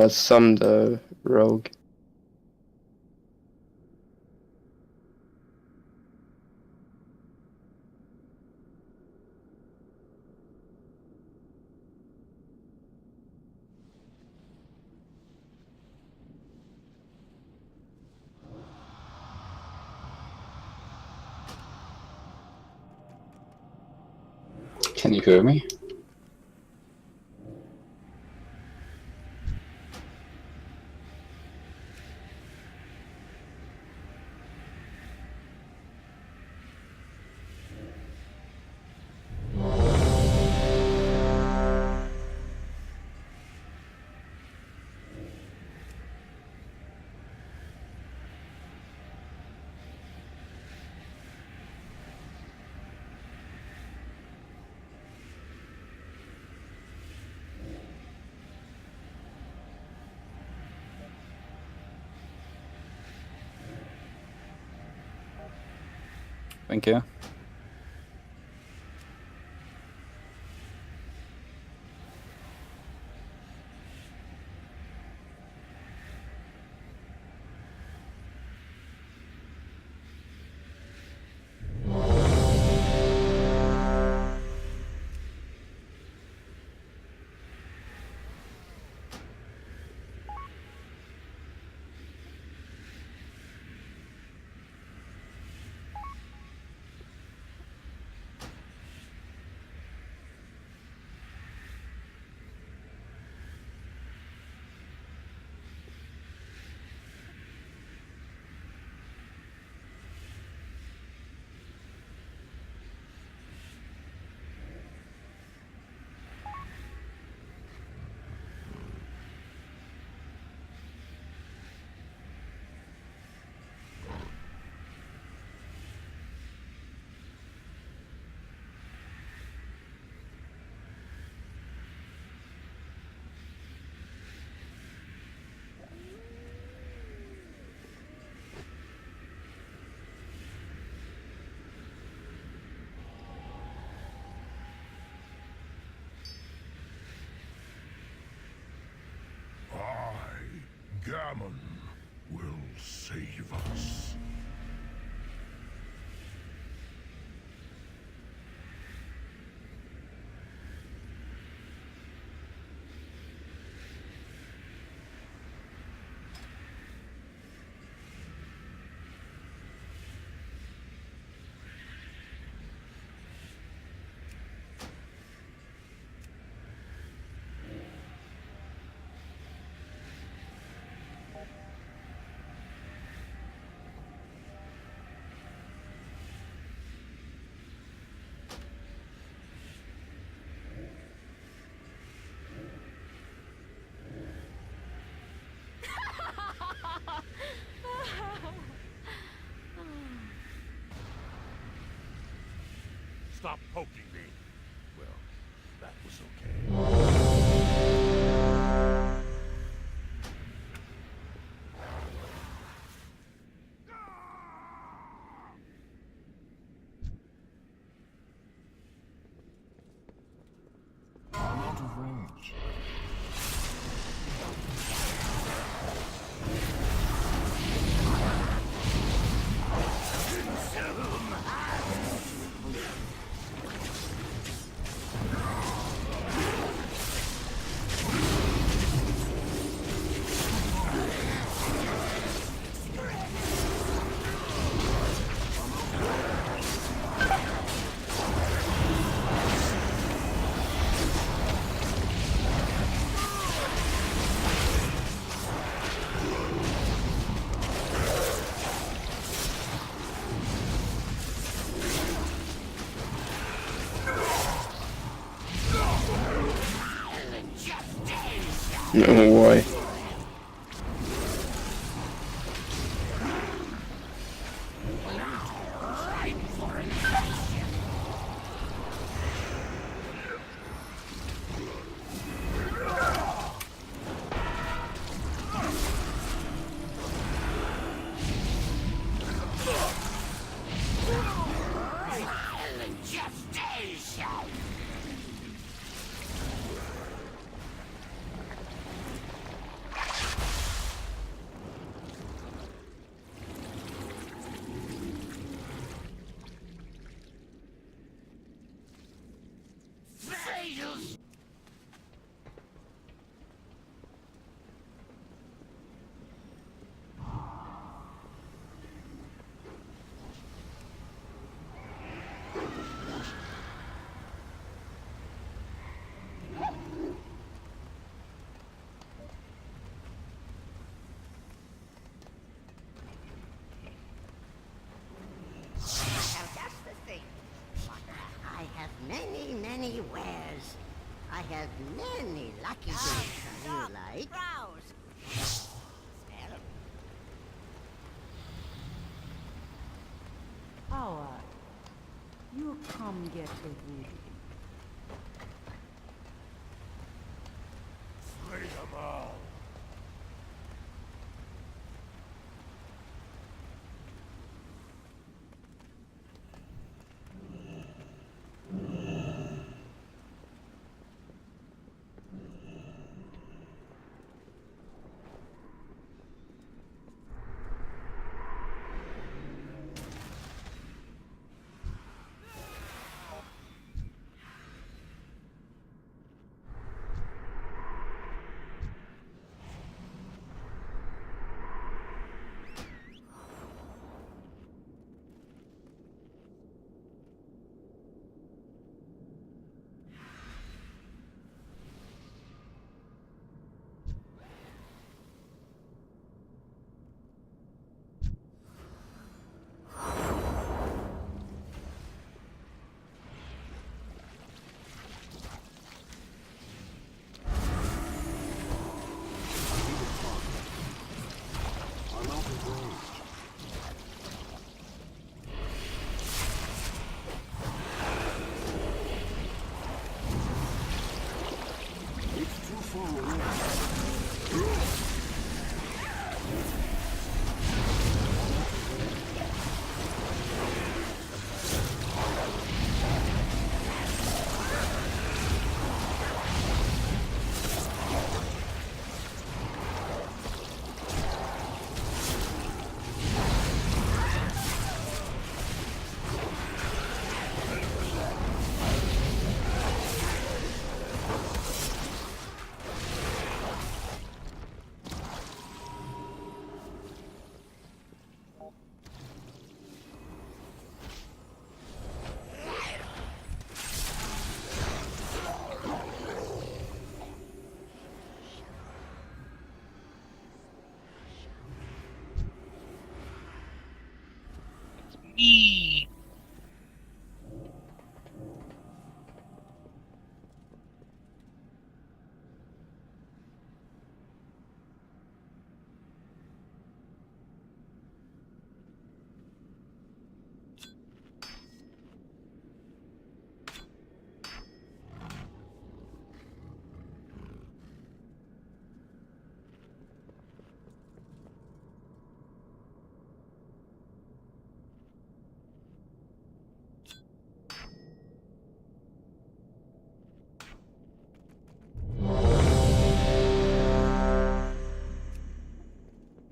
Some the rogue. Can you hear me? Thank you. Gammon will save us. Stop poking me. Well, that was okay. I'm out of range. No way. I have many, many wares. I have many lucky things. You like? Browse. Howard, you come get the wood. Slay them all.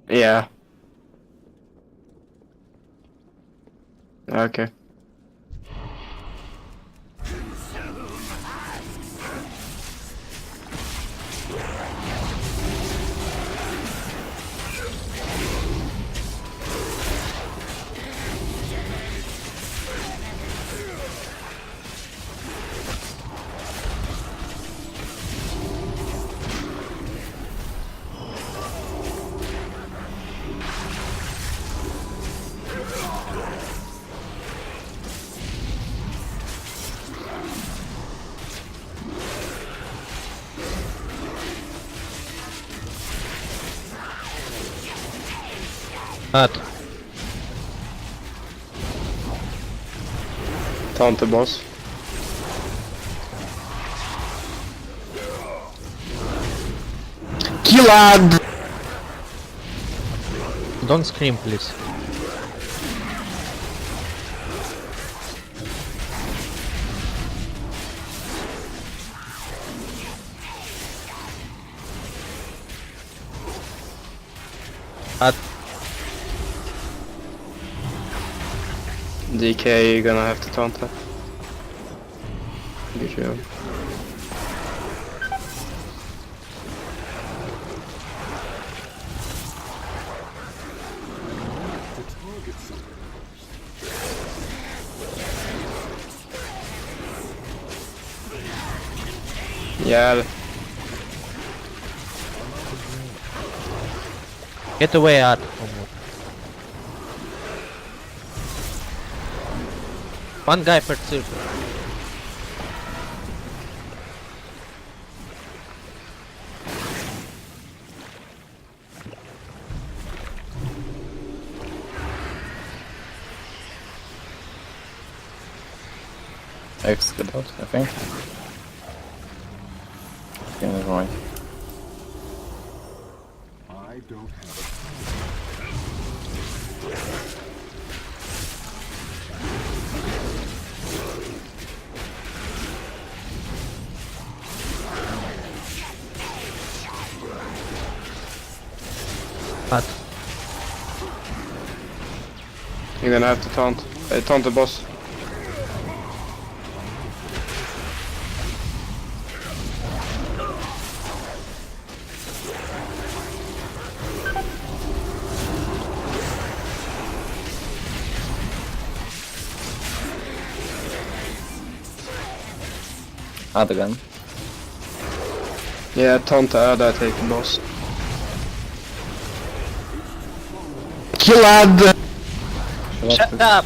Yeah. Okay. At. Taunt the boss. Killad! Don't scream, please. At. DK, you're gonna have to taunt that. Good job. Yeah. Get away, At. One guy per circle. X good out, I think. Yeah, never mind. I don't have At. You're gonna have to taunt. Taunt the boss. Ad again. Yeah, taunt Ada, take the boss. Killad! Shut up!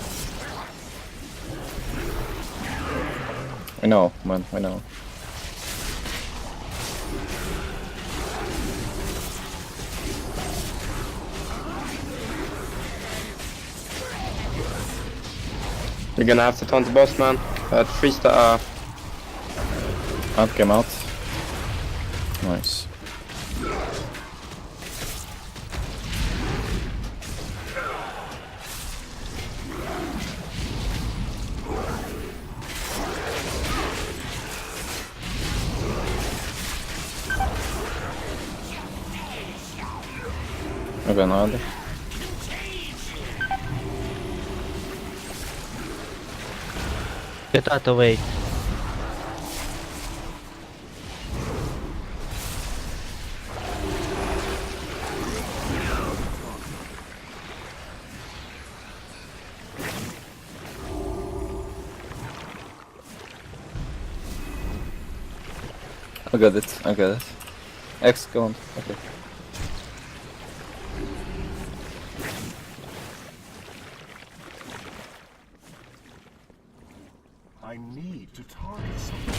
We know, man, we know. You're gonna have to taunt the boss, man. Freeze the Ad came out. Nice. Again, Ad. Get out of the way. I got it, I got it. X, go on. Okay. I need to target something.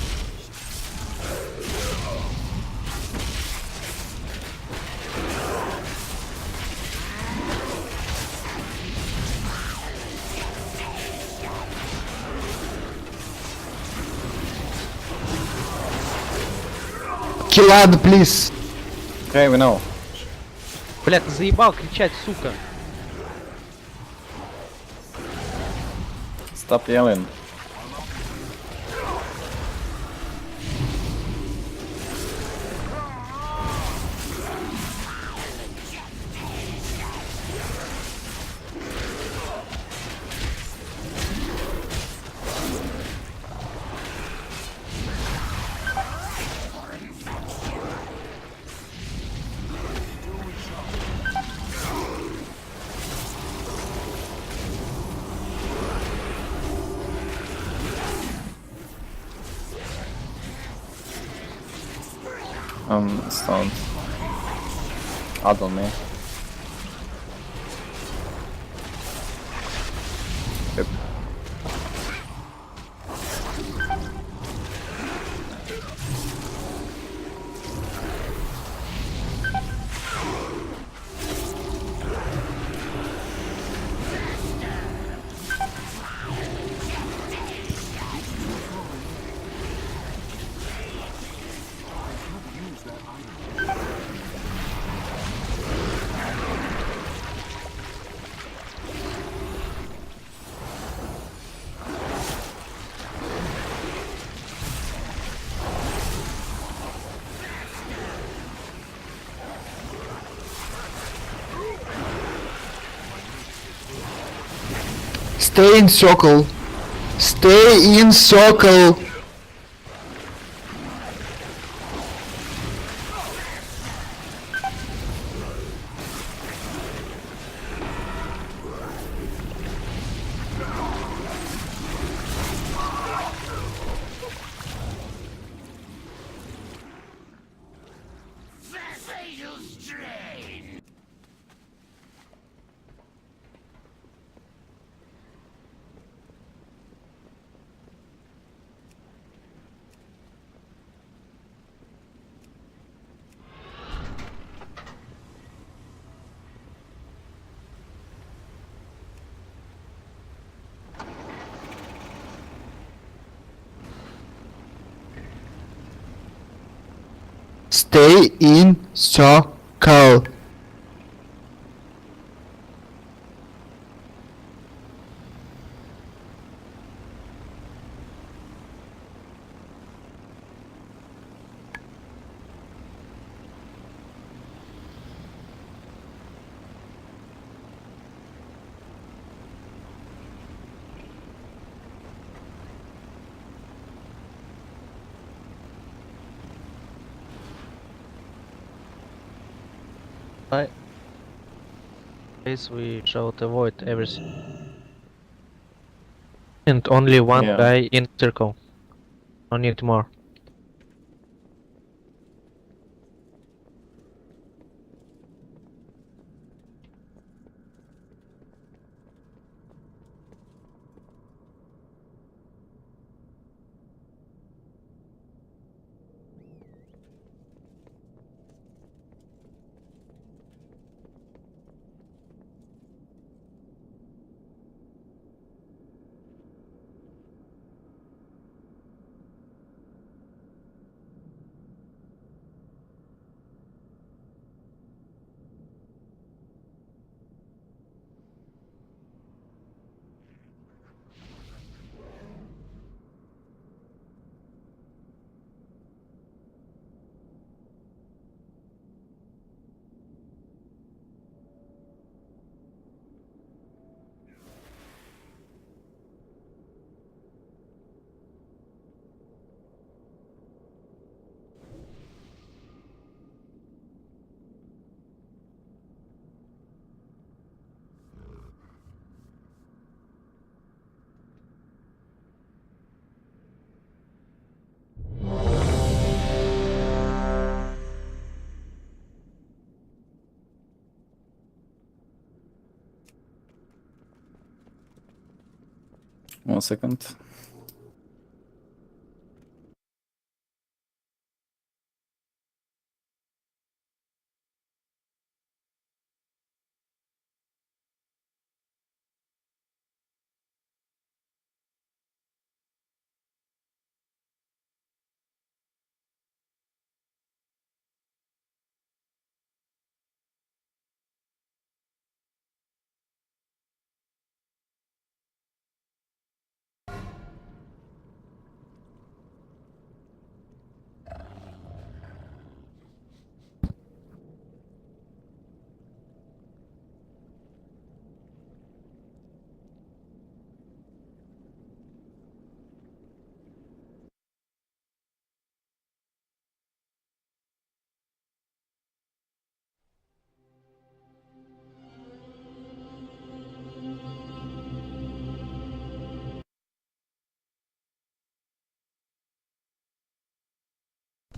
Killad, please! Okay, we know. Бля, ты заебал кричать, сука! Stop yelling. Stunned. Add on me. Yep. Stay in circle. Stay in circle. Stay in circle. This we should avoid everything. And only one guy in circle. No need more. One second.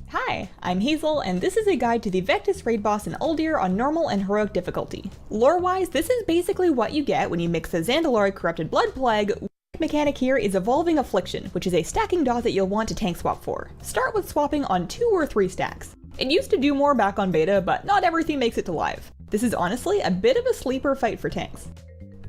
Hi, I'm Hazel, and this is a guide to the Vectis raid boss in Uldir on normal and heroic difficulty. Lore-wise, this is basically what you get when you mix the Zandalari Corrupted Blood Plague. Mechanic here is Evolving Affliction, which is a stacking dot that you'll want to tank swap for. Start with swapping on 2 or 3 stacks. It used to do more back on beta, but not everything makes it to live. This is honestly a bit of a sleeper fight for tanks.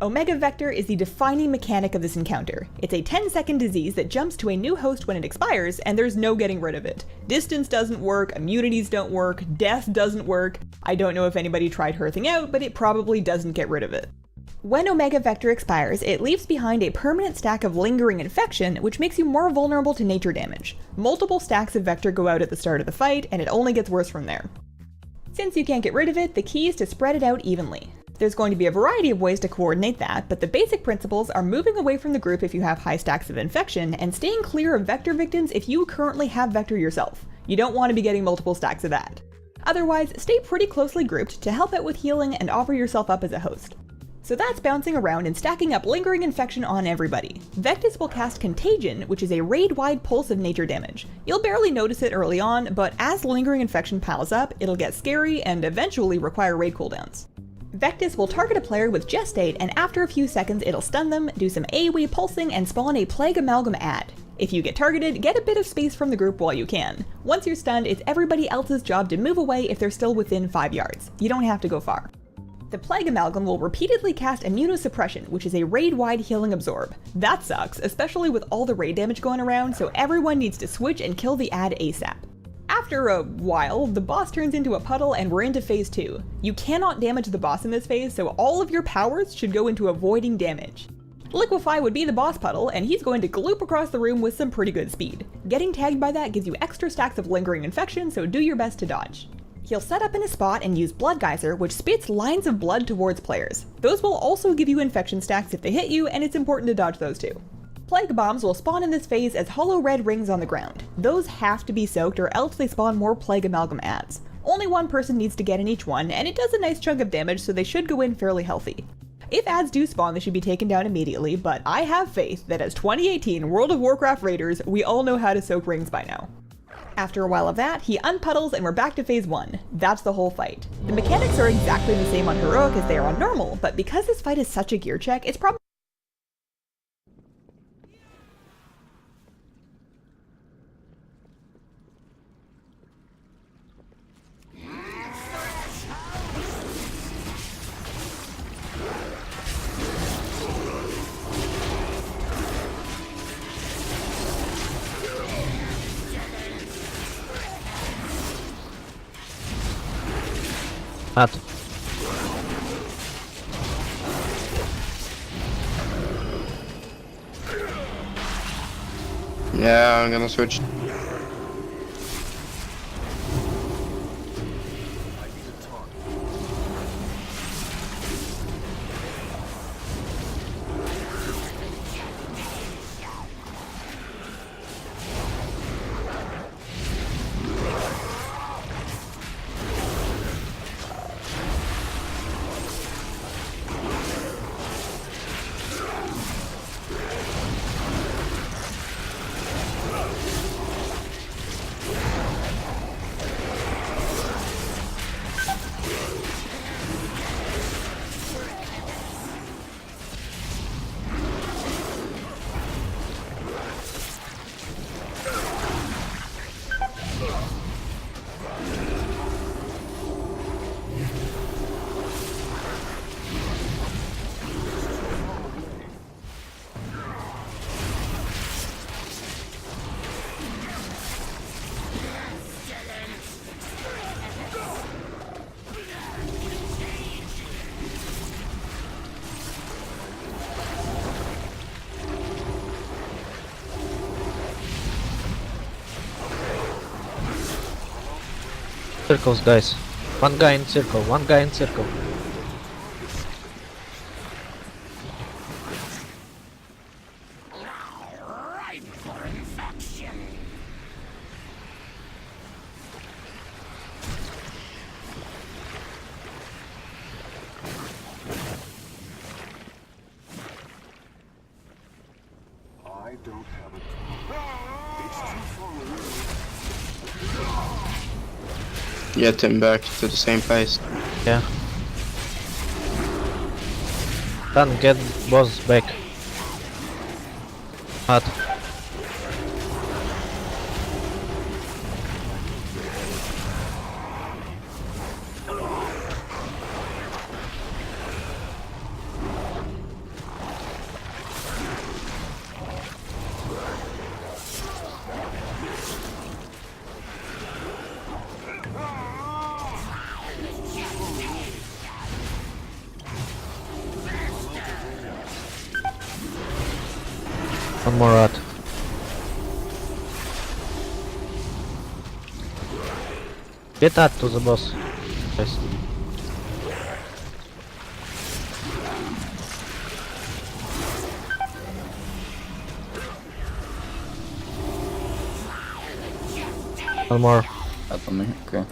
Omega Vector is the defining mechanic of this encounter. It's a 10-second disease that jumps to a new host when it expires, and there's no getting rid of it. Distance doesn't work, immunities don't work, death doesn't work. I don't know if anybody tried hearthing out, but it probably doesn't get rid of it. When Omega Vector expires, it leaves behind a permanent stack of lingering infection, which makes you more vulnerable to nature damage. Multiple stacks of Vector go out at the start of the fight, and it only gets worse from there. Since you can't get rid of it, the key is to spread it out evenly. There's going to be a variety of ways to coordinate that, but the basic principles are moving away from the group if you have high stacks of infection, and staying clear of vector victims if you currently have vector yourself. You don't want to be getting multiple stacks of that. Otherwise, stay pretty closely grouped to help out with healing and offer yourself up as a host. So that's bouncing around and stacking up lingering infection on everybody. Vectis will cast Contagion, which is a raid-wide pulse of nature damage. You'll barely notice it early on, but as lingering infection piles up, it'll get scary and eventually require raid cooldowns. Vectis will target a player with Gestate, and after a few seconds it'll stun them, do some AoE pulsing, and spawn a Plague Amalgam ad. If you get targeted, get a bit of space from the group while you can. Once you're stunned, it's everybody else's job to move away if they're still within 5 yards. You don't have to go far. The Plague Amalgam will repeatedly cast Immunosuppression, which is a raid-wide healing absorb. That sucks, especially with all the raid damage going around, so everyone needs to switch and kill the ad ASAP. After a while, the boss turns into a puddle and we're into phase 2. You cannot damage the boss in this phase, so all of your powers should go into avoiding damage. Liquefy would be the boss puddle, and he's going to gloop across the room with some pretty good speed. Getting tagged by that gives you extra stacks of lingering infection, so do your best to dodge. He'll set up in a spot and use Blood Geyser, which spits lines of blood towards players. Those will also give you infection stacks if they hit you, and it's important to dodge those too. Plague Bombs will spawn in this phase as hollow red rings on the ground. Those have to be soaked or else they spawn more Plague Amalgam ads. Only one person needs to get in each one, and it does a nice chunk of damage, so they should go in fairly healthy. If ads do spawn, they should be taken down immediately, but I have faith that as 2018 World of Warcraft raiders, we all know how to soak rings by now. After a while of that, he unpuddles and we're back to phase 1. That's the whole fight. The mechanics are exactly the same on Heroic as they are on Normal, but because this fight is such a gear check, it's probably Yeah, I'm gonna switch. Circles, guys. One guy in circle, one guy in circle. I don't have a car. It's too far away. Get him back to the same place. Yeah. Then get boss back. Hot. One more rat. Get that to the boss. Yes. One more. That's on me. Okay.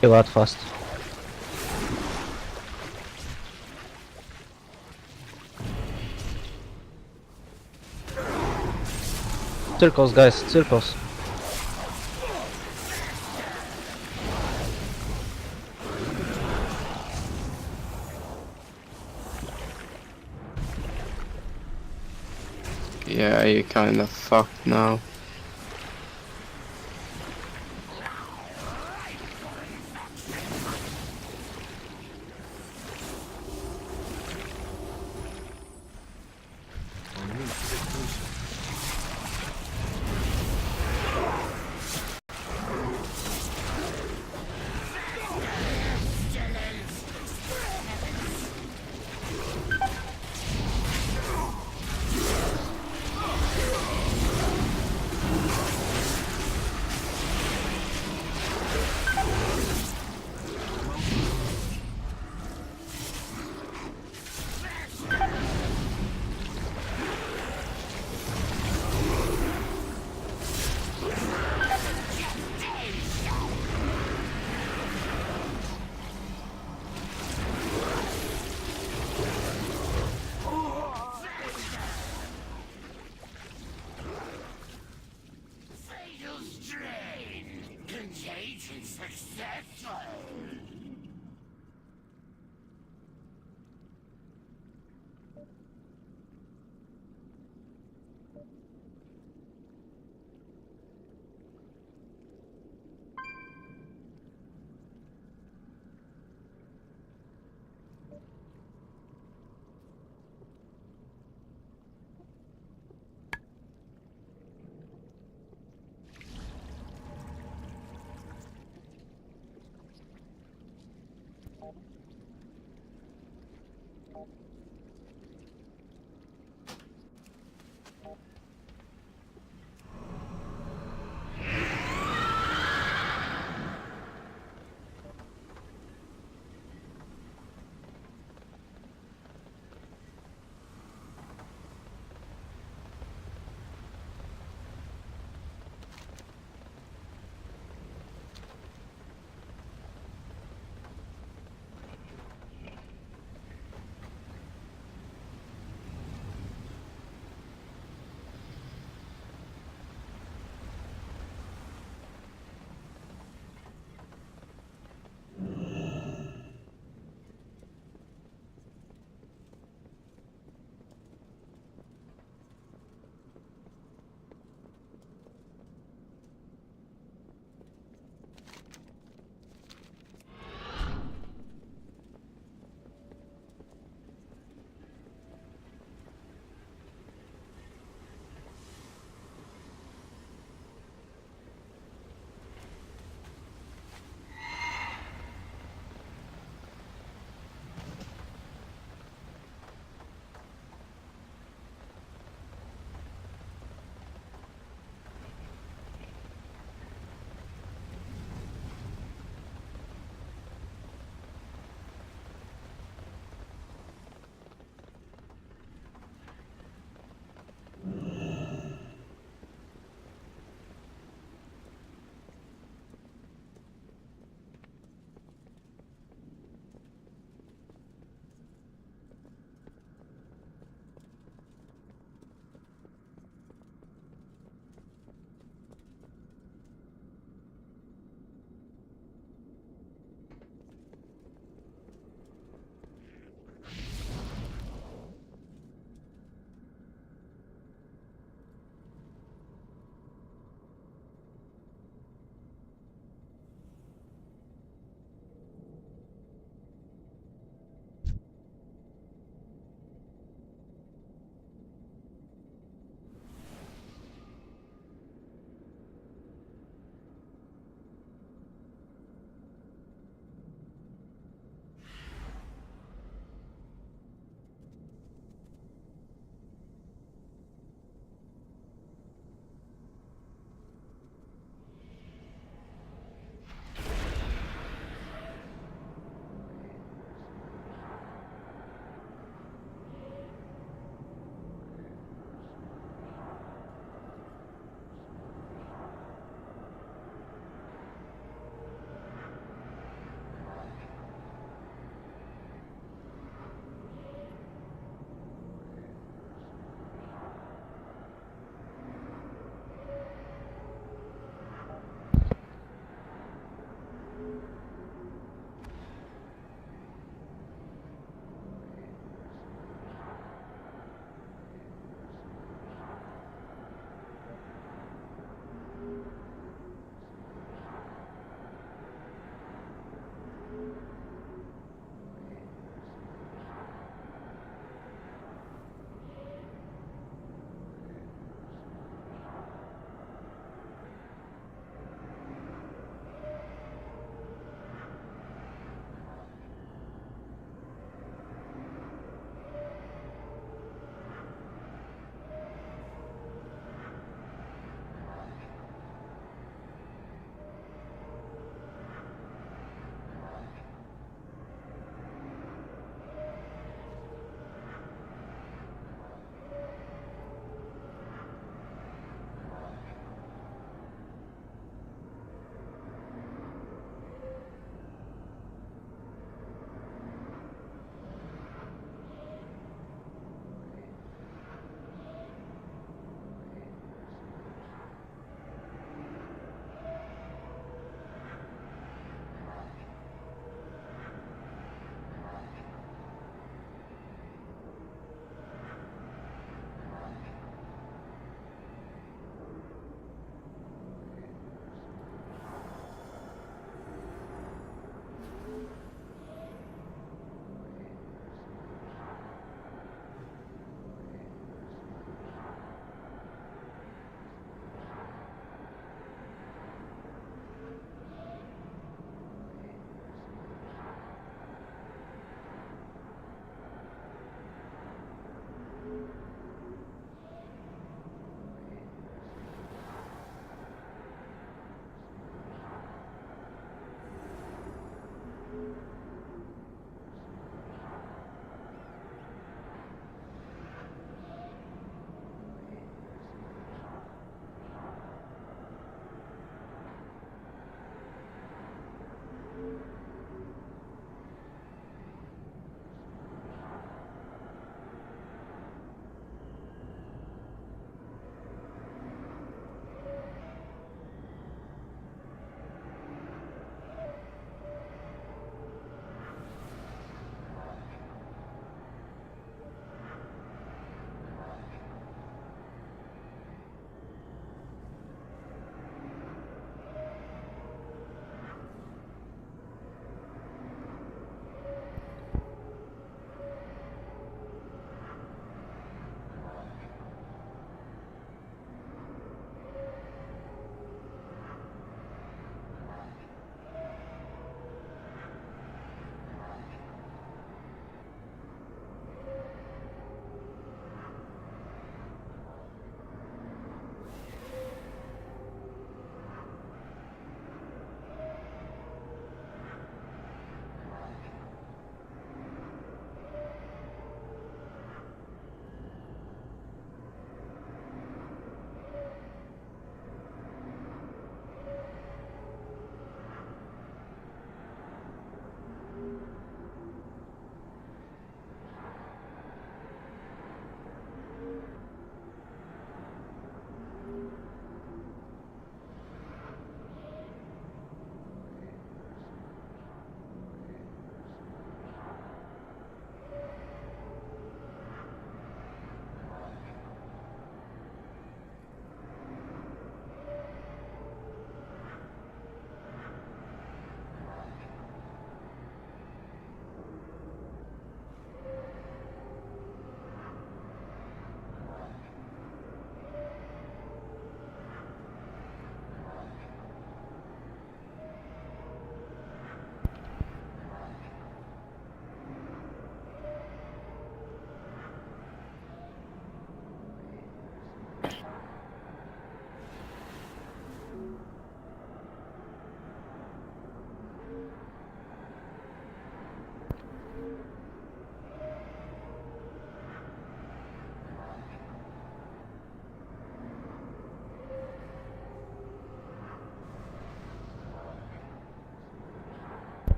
Kill out fast. Circles, guys, circles. Yeah, you kinda fucked now.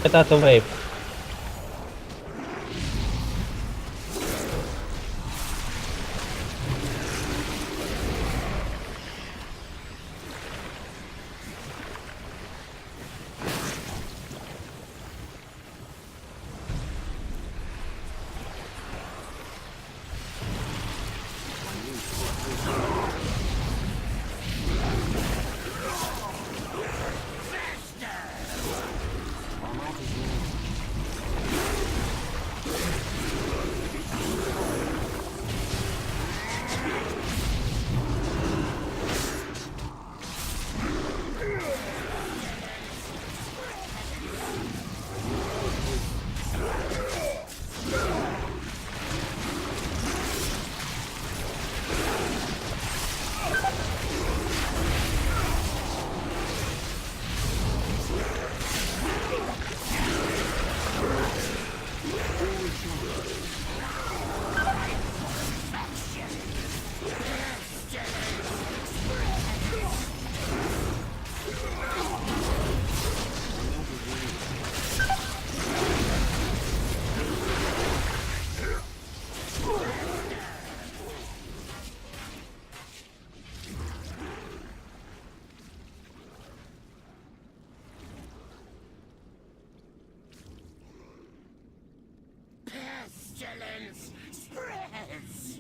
Get out the way. Pestilence spreads.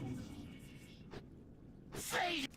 Fade